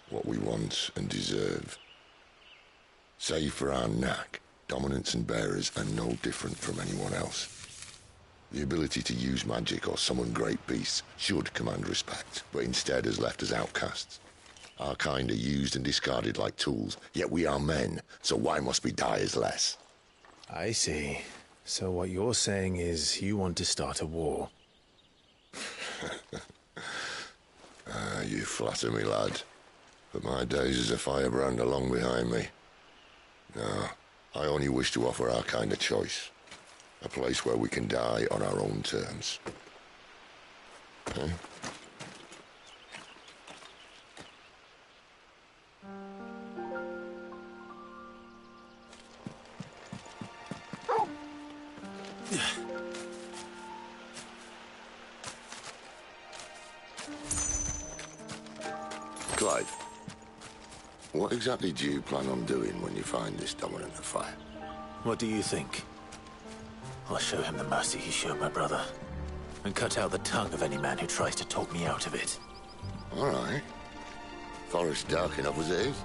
G: What we want and deserve. Save for our knack, dominants and bearers are no different from anyone else. The ability to use magic or summon great beasts should command respect, but instead has left us outcasts. Our kind are used and discarded like tools, yet we are men, so why must we die as less?
B: I see. So what you're saying is you want to start a war.
G: You flatter me, lad. But my days as a firebrand are long behind me. No, I only wish to offer our kind a choice. A place where we can die on our own terms. Huh? Clive, what exactly do you plan on doing when you find this dominant of fire?
B: What do you think? I'll show him the mercy he showed my brother, and cut out the tongue of any man who tries to talk me out of it.
G: All right. Forest dark enough as it is.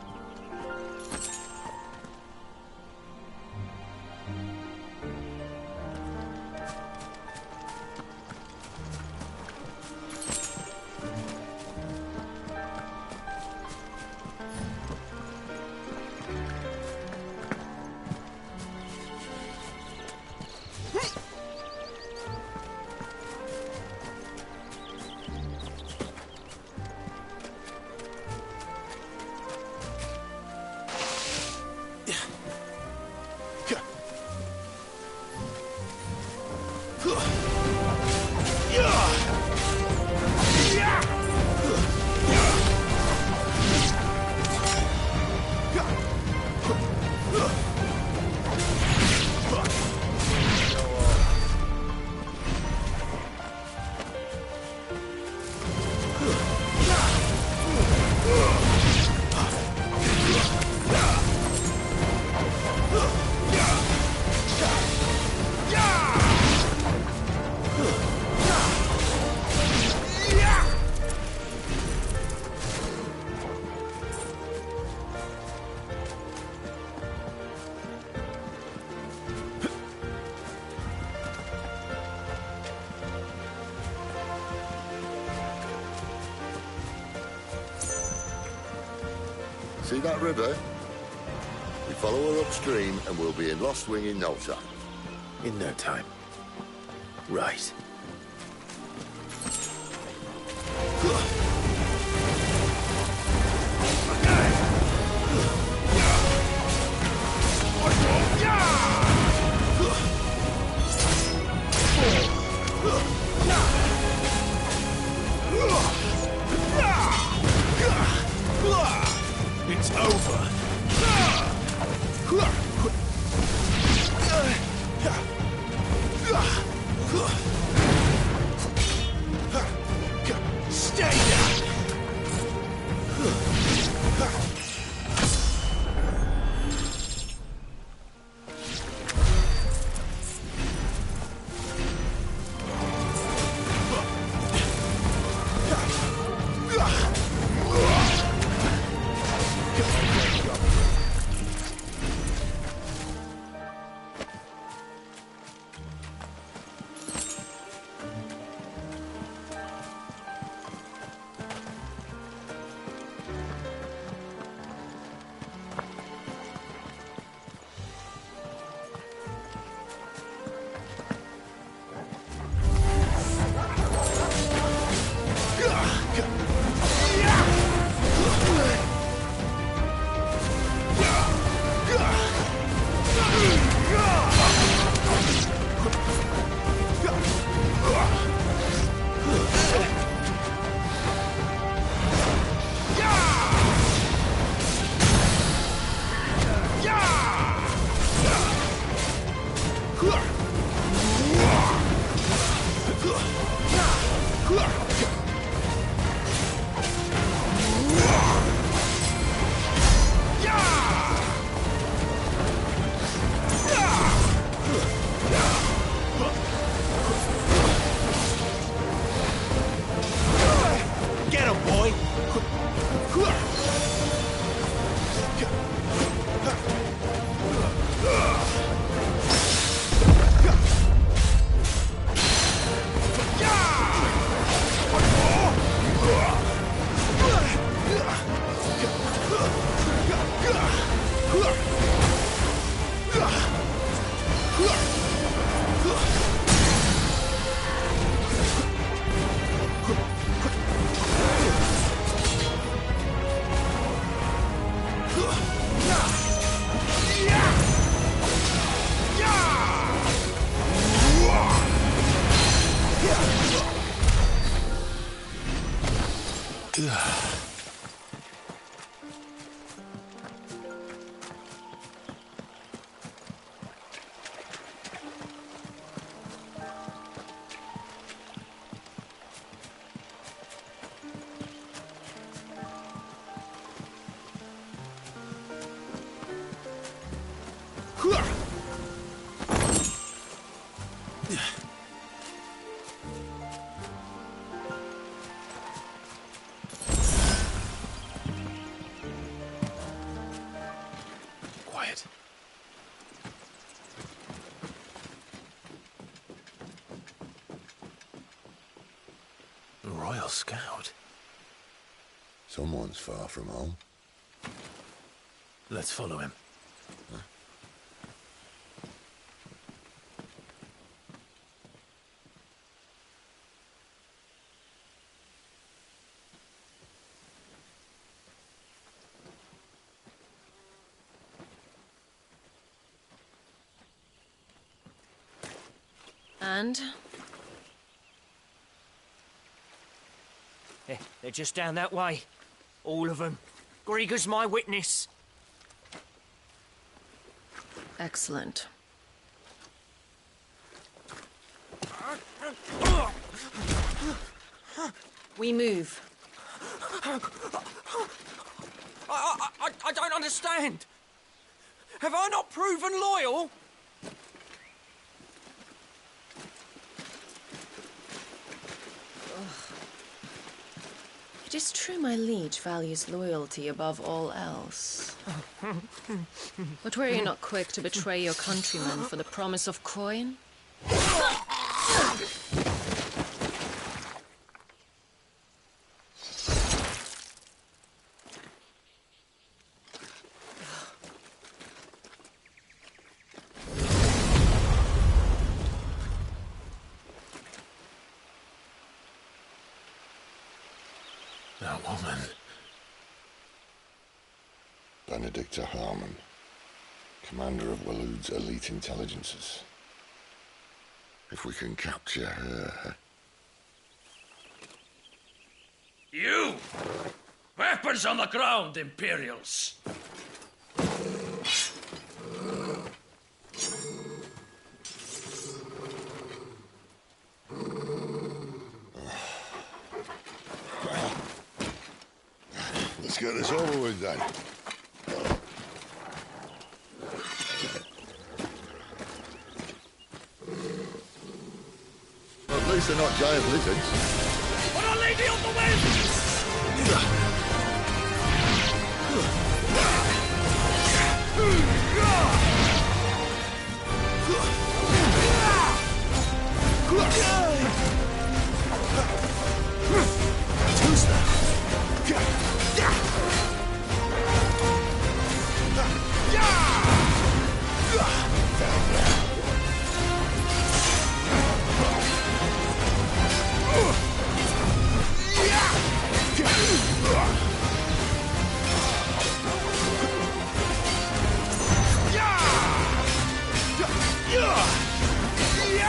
G: See that river? We follow her upstream and we'll be in Lost Wing in no time.
B: In no time. Right.
F: It's over.
B: Stay down! Get him, boy! Quiet. A Royal Scout.
G: Someone's far from home.
B: Let's follow him.
E: And?
O: They're just down that way. All of them. Grieger's my witness.
E: Excellent. We move.
O: I don't understand. Have I not proven loyal?
E: It is true my liege values loyalty above all else. But were you not quick to betray your countrymen for the promise of coin?
L: That woman.
G: Benedicta Harmon, commander of Waloed's elite intelligences. If we can capture her...
F: You! Weapons on the ground, Imperials!
G: Let's get this over with then. At least they're not giant lizards.
F: For Our Lady of the Wind!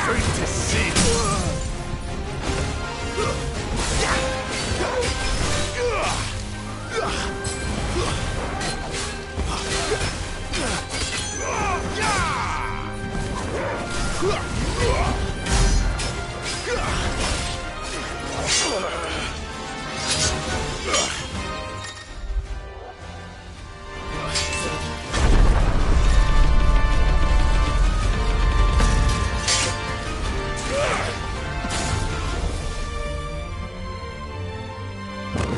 F: Great to see.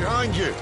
G: Behind you!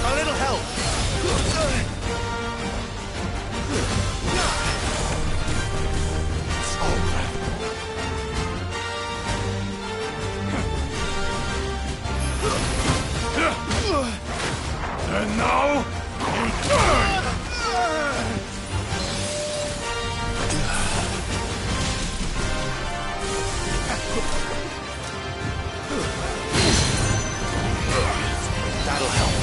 F: A little help. And now, return! That'll help.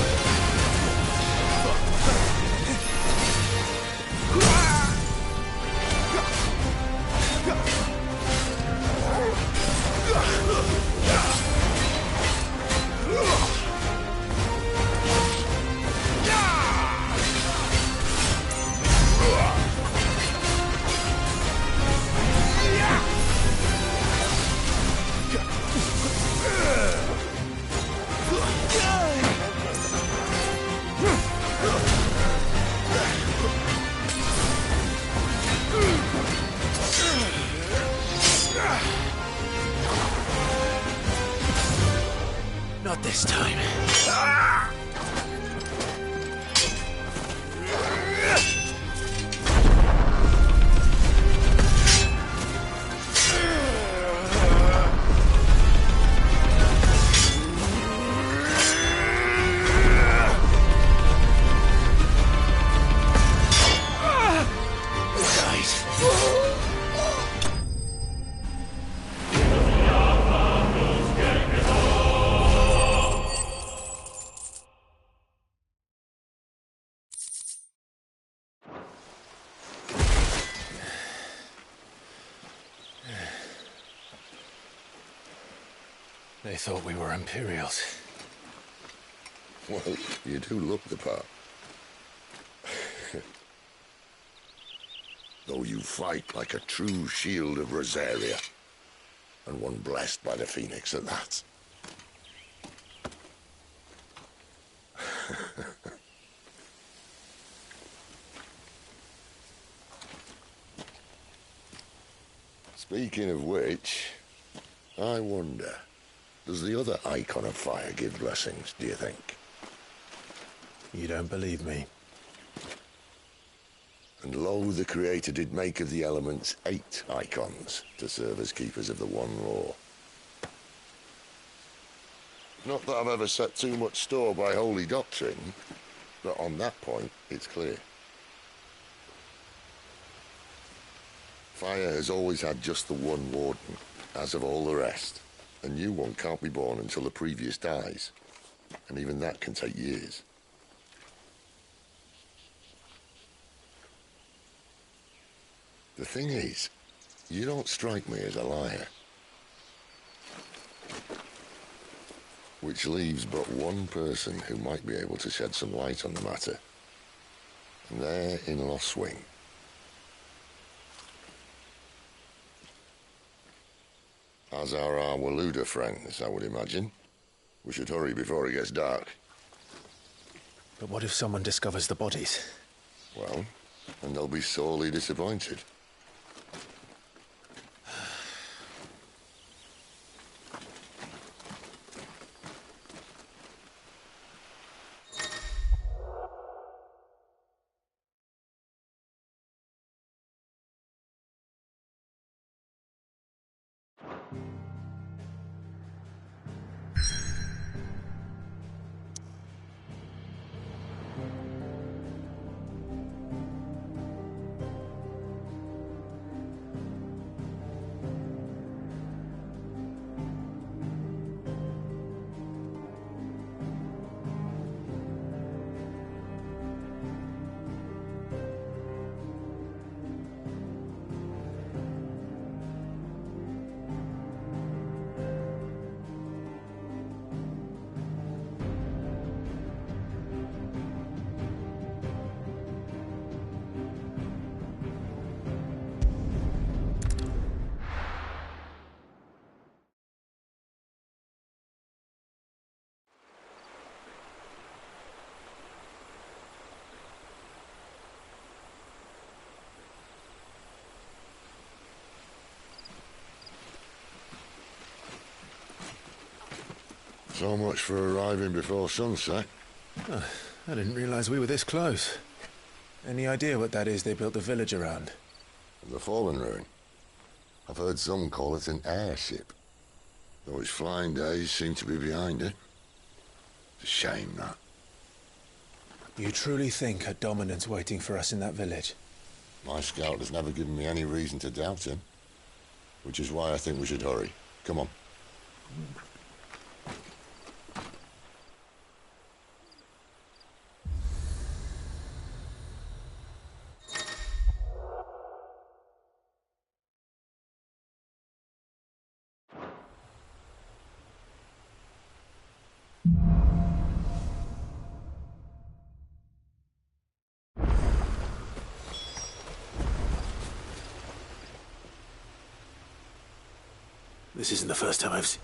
F: Not this time.
B: They thought we were Imperials.
G: Well, you do look the part. Though you fight like a true shield of Rosaria. And one blessed by the Phoenix at that. Speaking of which, I wonder, does the other icon of fire give blessings, do you think?
Q: You don't believe me?
G: And lo, the Creator did make of the elements 8 icons to serve as keepers of the one law. Not that I've ever set too much store by holy doctrine, but on that point, it's clear. Fire has always had just the one warden, as of all the rest. A new one can't be born until the previous dies, and even that can take years. The thing is, you don't strike me as a liar. Which leaves but one person who might be able to shed some light on the matter. And they're in Lost Swing. As are our Waluda friends, I would imagine. We should hurry before it gets dark.
Q: But what if someone discovers the bodies?
G: Well, and they'll be sorely disappointed. So much for arriving before sunset.
Q: Oh, I didn't realize we were this close. Any idea what that is they built the village around?
G: The Fallen Ruin. I've heard some call it an airship. Though its flying days seem to be behind it. It's a shame, that.
Q: You truly think a dominant's waiting for us in that village?
G: My scout has never given me any reason to doubt him. Which is why I think we should hurry. Come on.
Q: This isn't the first time I've seen...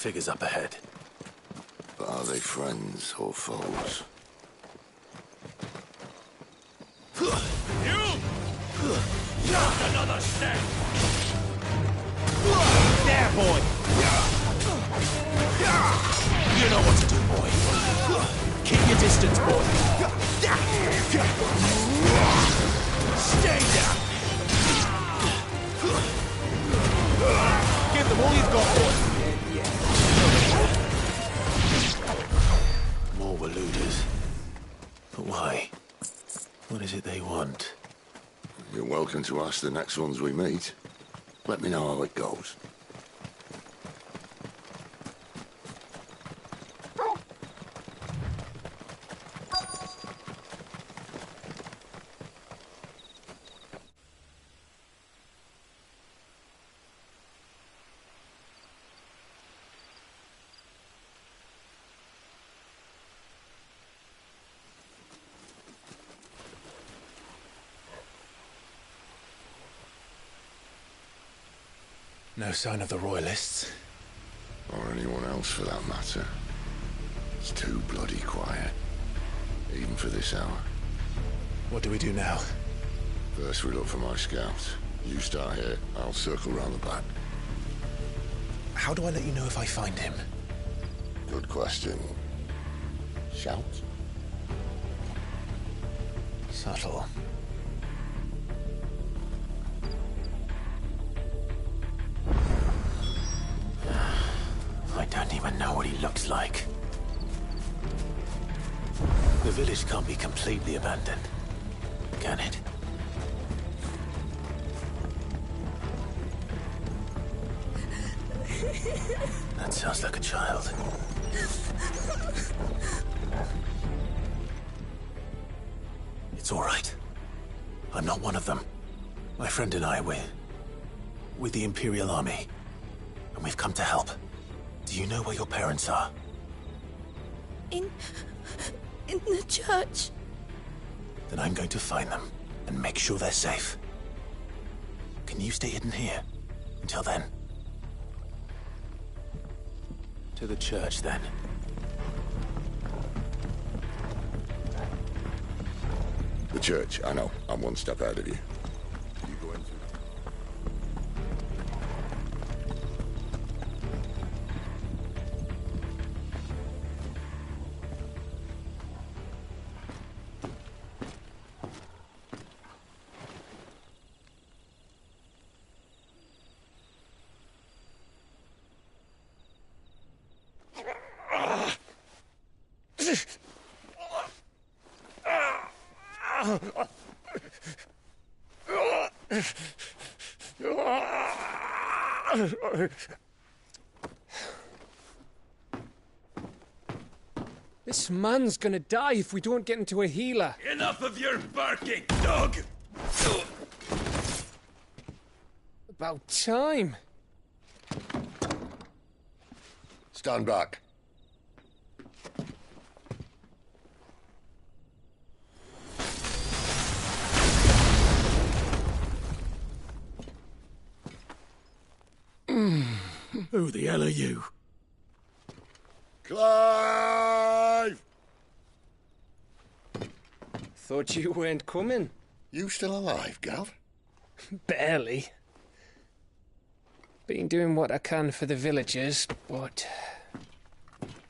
B: Figures up ahead.
G: But are they friends or foes?
F: Just another step!
B: There, boy! You know what to do, boy. Keep your distance, boy. Stay down! Give them all you've got, boy. More Waluders. But why? What is it they want?
G: You're welcome to ask the next ones we meet. Let me know how it goes.
B: No sign of the Royalists.
G: Or anyone else for that matter. It's too bloody quiet. Even for this hour.
B: What do we do now?
G: First we look for my scouts. You start here, I'll circle round the back.
B: How do I let you know if I find him?
G: Good question. Shout?
B: Subtle. I don't even know what he looks like. The village can't be completely abandoned, can it? That sounds like a child. It's all right. I'm not one of them. My friend and I, we're with the Imperial Army, and we've come to help. Do you know where your parents are?
E: In the church.
B: Then I'm going to find them and make sure they're safe. Can you stay hidden here until then? To the church, then.
G: The church, I know. I'm one step ahead of you. You go into...
S: This man's gonna die if we don't get into a healer.
F: Enough of your barking, dog!
S: About time.
G: Stand back.
F: Who the hell are you?
G: Clive!
S: Thought you weren't coming.
G: You still alive, Gav?
S: Barely. Been doing what I can for the villagers, but...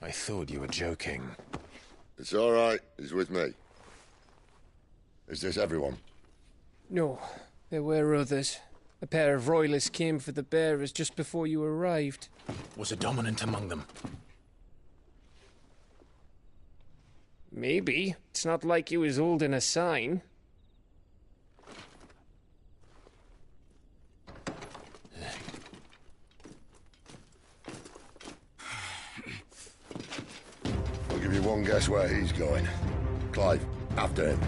B: I thought you were joking.
G: It's all right. He's with me. Is this everyone?
S: No, there were others. A pair of royalists came for the bearers just before you arrived.
B: Was a dominant among them?
S: Maybe. It's not like he was holding a sign.
G: I'll give you one guess where he's going. Clive, after him.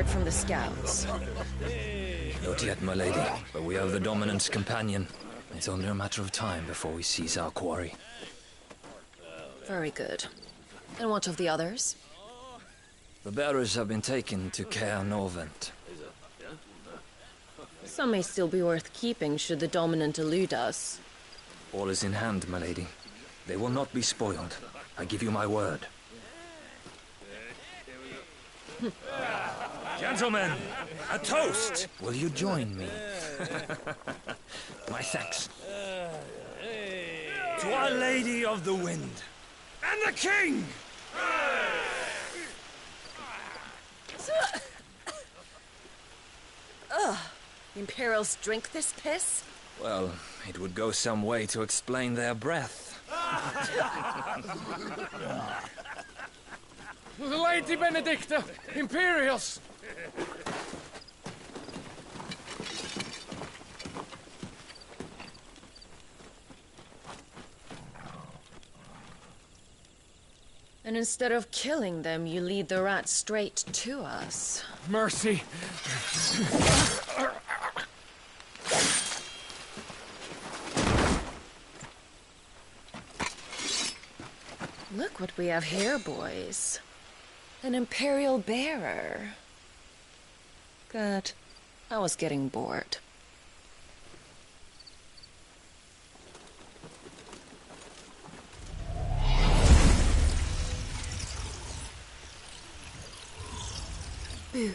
E: word from the scouts?
T: Not yet, my lady, but we have the Dominant's companion. It's only a matter of time before we seize our quarry.
E: Very good. And what of the others?
T: The bearers have been taken to Caer Norvent.
E: Some may still be worth keeping should the Dominant elude us.
T: All is in hand, my lady. They will not be spoiled. I give you my word. Gentlemen, a toast! Will you join me? My thanks. To Our Lady of the Wind and the King!
E: Ugh. Imperials drink this piss?
T: Well, it would go some way to explain their breath.
S: Lady Benedicta! Imperials!
E: And instead of killing them, you lead the rats straight to us.
S: Mercy!
E: Look what we have here, boys. An Imperial bearer. Good. I was getting bored. Boo.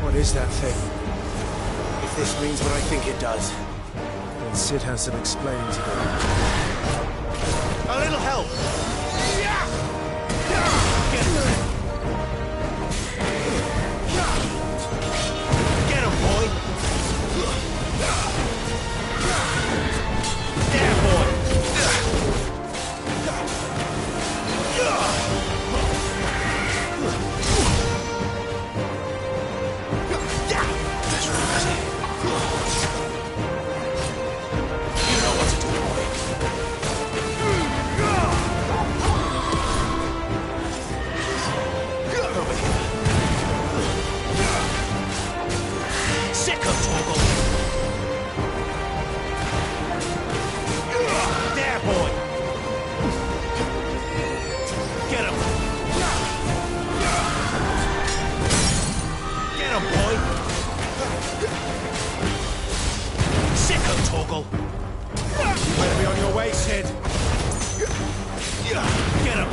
Q: What is that thing? If this means what I think it does, then Sid has some explaining to do. A little help! Get him, boy! There, boy! Better be on your way, Sid. Get him.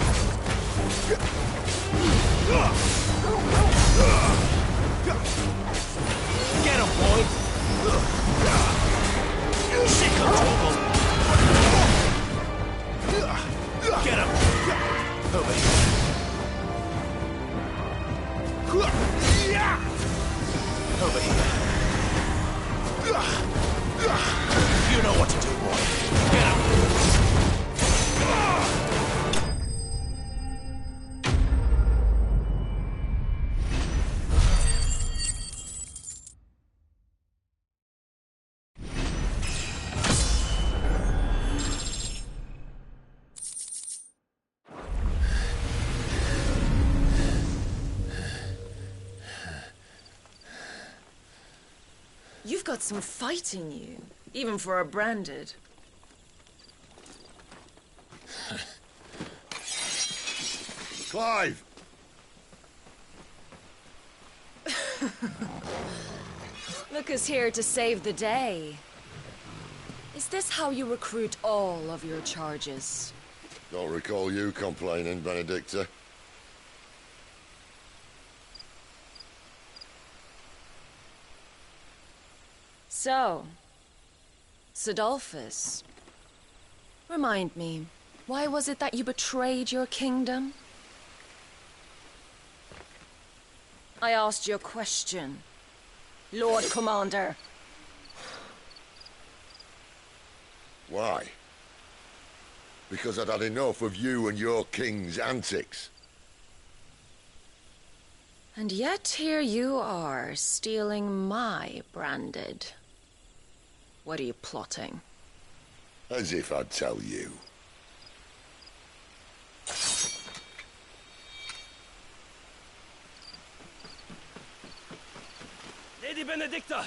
Q: Get him, boy. Sicko Torgal. Get him. Over here. Over here. You know what to do, boy. Get him!
E: You've got some fight in you, even for a branded.
G: Clive!
E: Look who's here to save the day. Is this how you recruit all of your charges?
G: Don't recall you complaining, Benedicta.
E: So, Sidolphus, remind me, Why was it that you betrayed your kingdom? I asked you a question, Lord Commander.
G: Why? Because I'd had enough of you and your king's antics.
E: And yet here you are, stealing my branded. What are you plotting?
G: As if I'd tell you.
U: Lady Benedicta,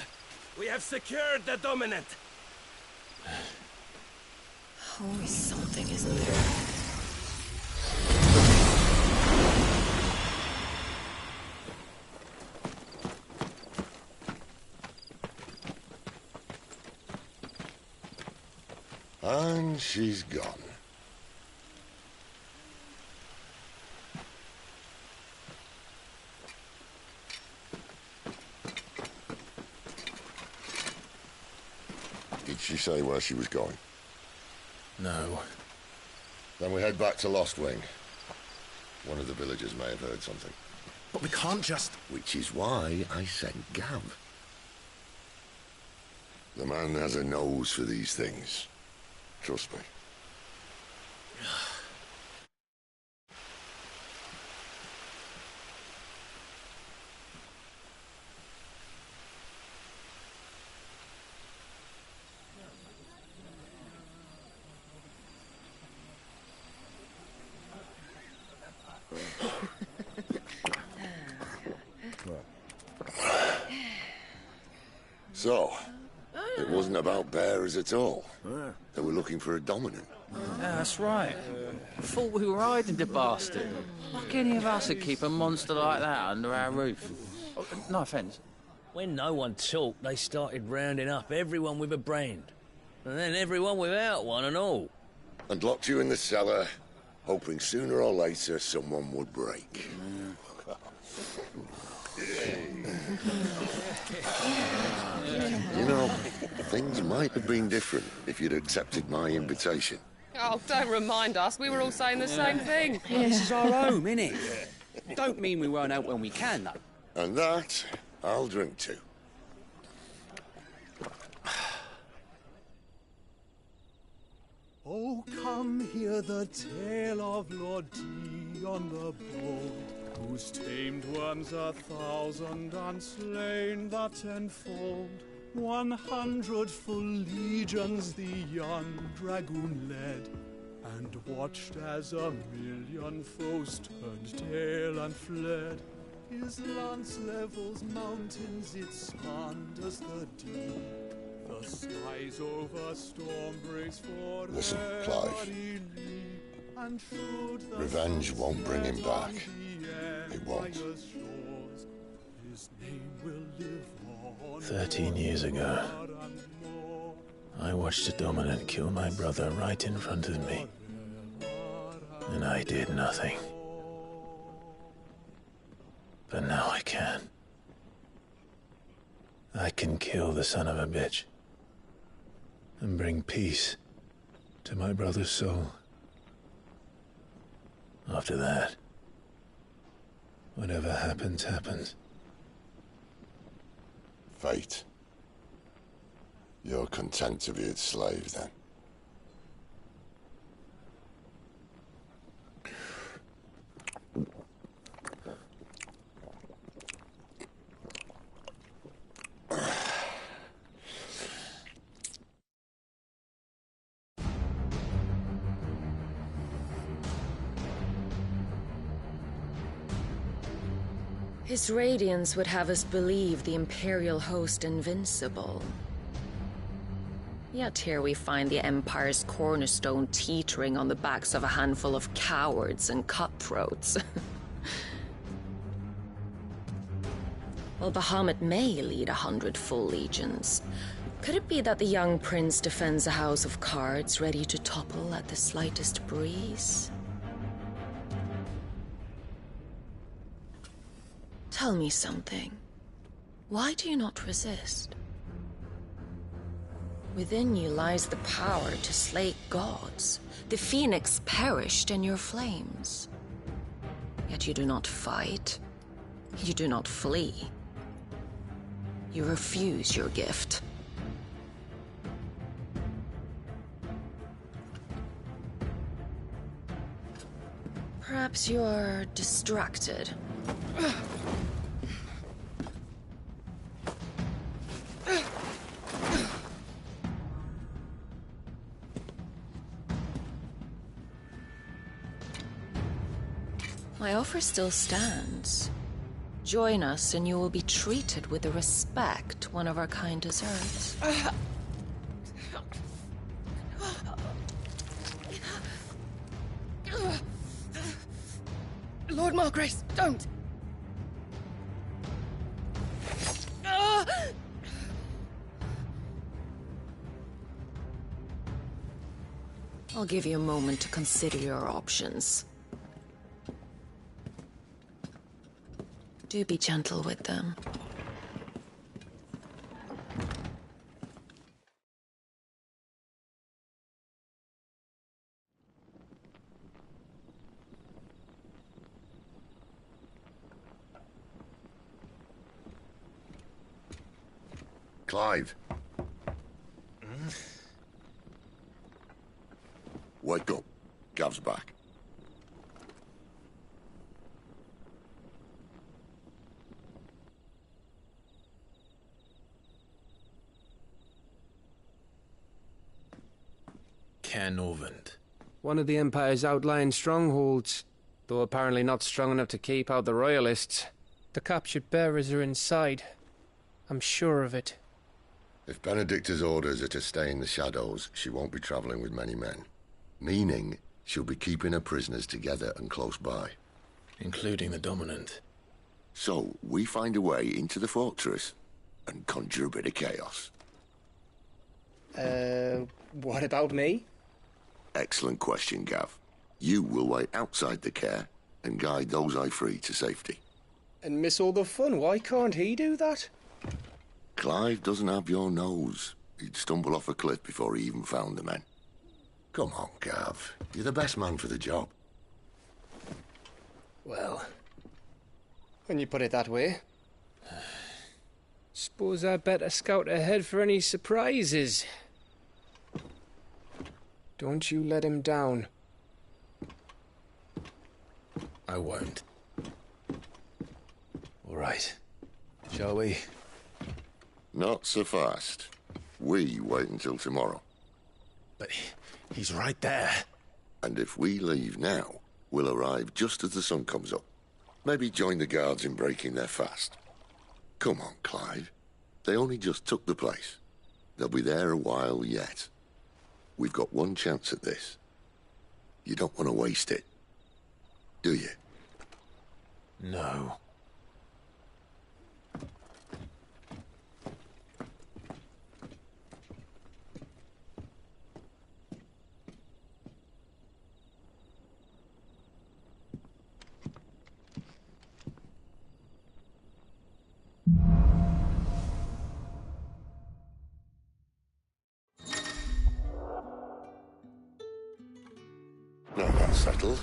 U: we have secured the dominant.
E: Always something, isn't there?
G: And she's gone. Did she say where she was going?
B: No.
G: Then we head back to Lost Wing. One of the villagers may have heard something.
B: But we can't just...
G: Which is why I sent Gav. The man has a nose for these things. Trust me. So, it wasn't about bearers at all. They were looking for a dominant.
K: Yeah, that's right. I thought we were hiding the bastard. Like any of us would keep a monster like that under our roof. Oh, no offence.
V: When no one talked, they started rounding up everyone with a brand. And then everyone without one and all.
G: And locked you in the cellar, hoping sooner or later someone would break. You know, things might have been different if you'd accepted my invitation.
W: Oh, don't remind us. We were all saying the same thing.
J: This is our home, innit? Don't mean we won't out when we can, though.
G: And that, I'll drink to.
X: Oh, come hear the tale of Lord Dion the Bold, whose tamed worms 1,000 and slain the tenfold. 100 full legions the young dragoon led, and watched as 1,000,000 foes turned tail and fled. His lance levels mountains, it spanned the deep. The skies over storm breaks for
G: Listen, Clive. Revenge won't bring him back. It won't.
B: 13 years ago, I watched a dominant kill my brother right in front of me. And I did nothing. But now I can. I can kill the son of a bitch. And bring peace to my brother's soul. After that, whatever happens, happens.
G: Fate. You're content to be its slave, then?
E: His radiance would have us believe the Imperial host invincible. Yet here we find the Empire's cornerstone teetering on the backs of a handful of cowards and cutthroats. While Bahamut may lead 100 full legions, could it be that the young prince defends a house of cards ready to topple at the slightest breeze? Tell me something. Why do you not resist? Within you lies the power to slay gods. The phoenix perished in your flames. Yet you do not fight. You do not flee. You refuse your gift. Perhaps you're distracted. My offer still stands. Join us and you will be treated with the respect one of our kind deserves.
W: Lord Margrace, don't!
E: I'll give you a moment to consider your options. Do be gentle with them.
G: Clive. Wake up. Gav's back.
B: Caernarvon.
S: One of the Empire's outlying strongholds, though apparently not strong enough to keep out the Royalists. The captured bearers are inside. I'm sure of it.
G: If Benedicta's orders are to stay in the shadows, she won't be travelling with many men. Meaning, she'll be keeping her prisoners together and close by.
B: Including the Dominant.
G: So, we find a way into the fortress and conjure a bit of chaos.
S: What about me?
G: Excellent question, Gav. You will wait outside the care and guide those I free to safety.
S: And miss all the fun. Why can't he do that?
G: Clive doesn't have your nose. He'd stumble off a cliff before he even found the men. Come on, Gav. You're the best man for the job.
S: Well, when you put it that way. Suppose I better scout ahead for any surprises. Don't you let him down.
B: I won't. All right. Shall we?
G: Not so fast. We wait until tomorrow.
B: But he's right there.
G: And if we leave now, we'll arrive just as the sun comes up. Maybe join the guards in breaking their fast. Come on, Clive. They only just took the place. They'll be there a while yet. We've got one chance at this. You don't want to waste it, do you?
B: No.
G: Now that's settled.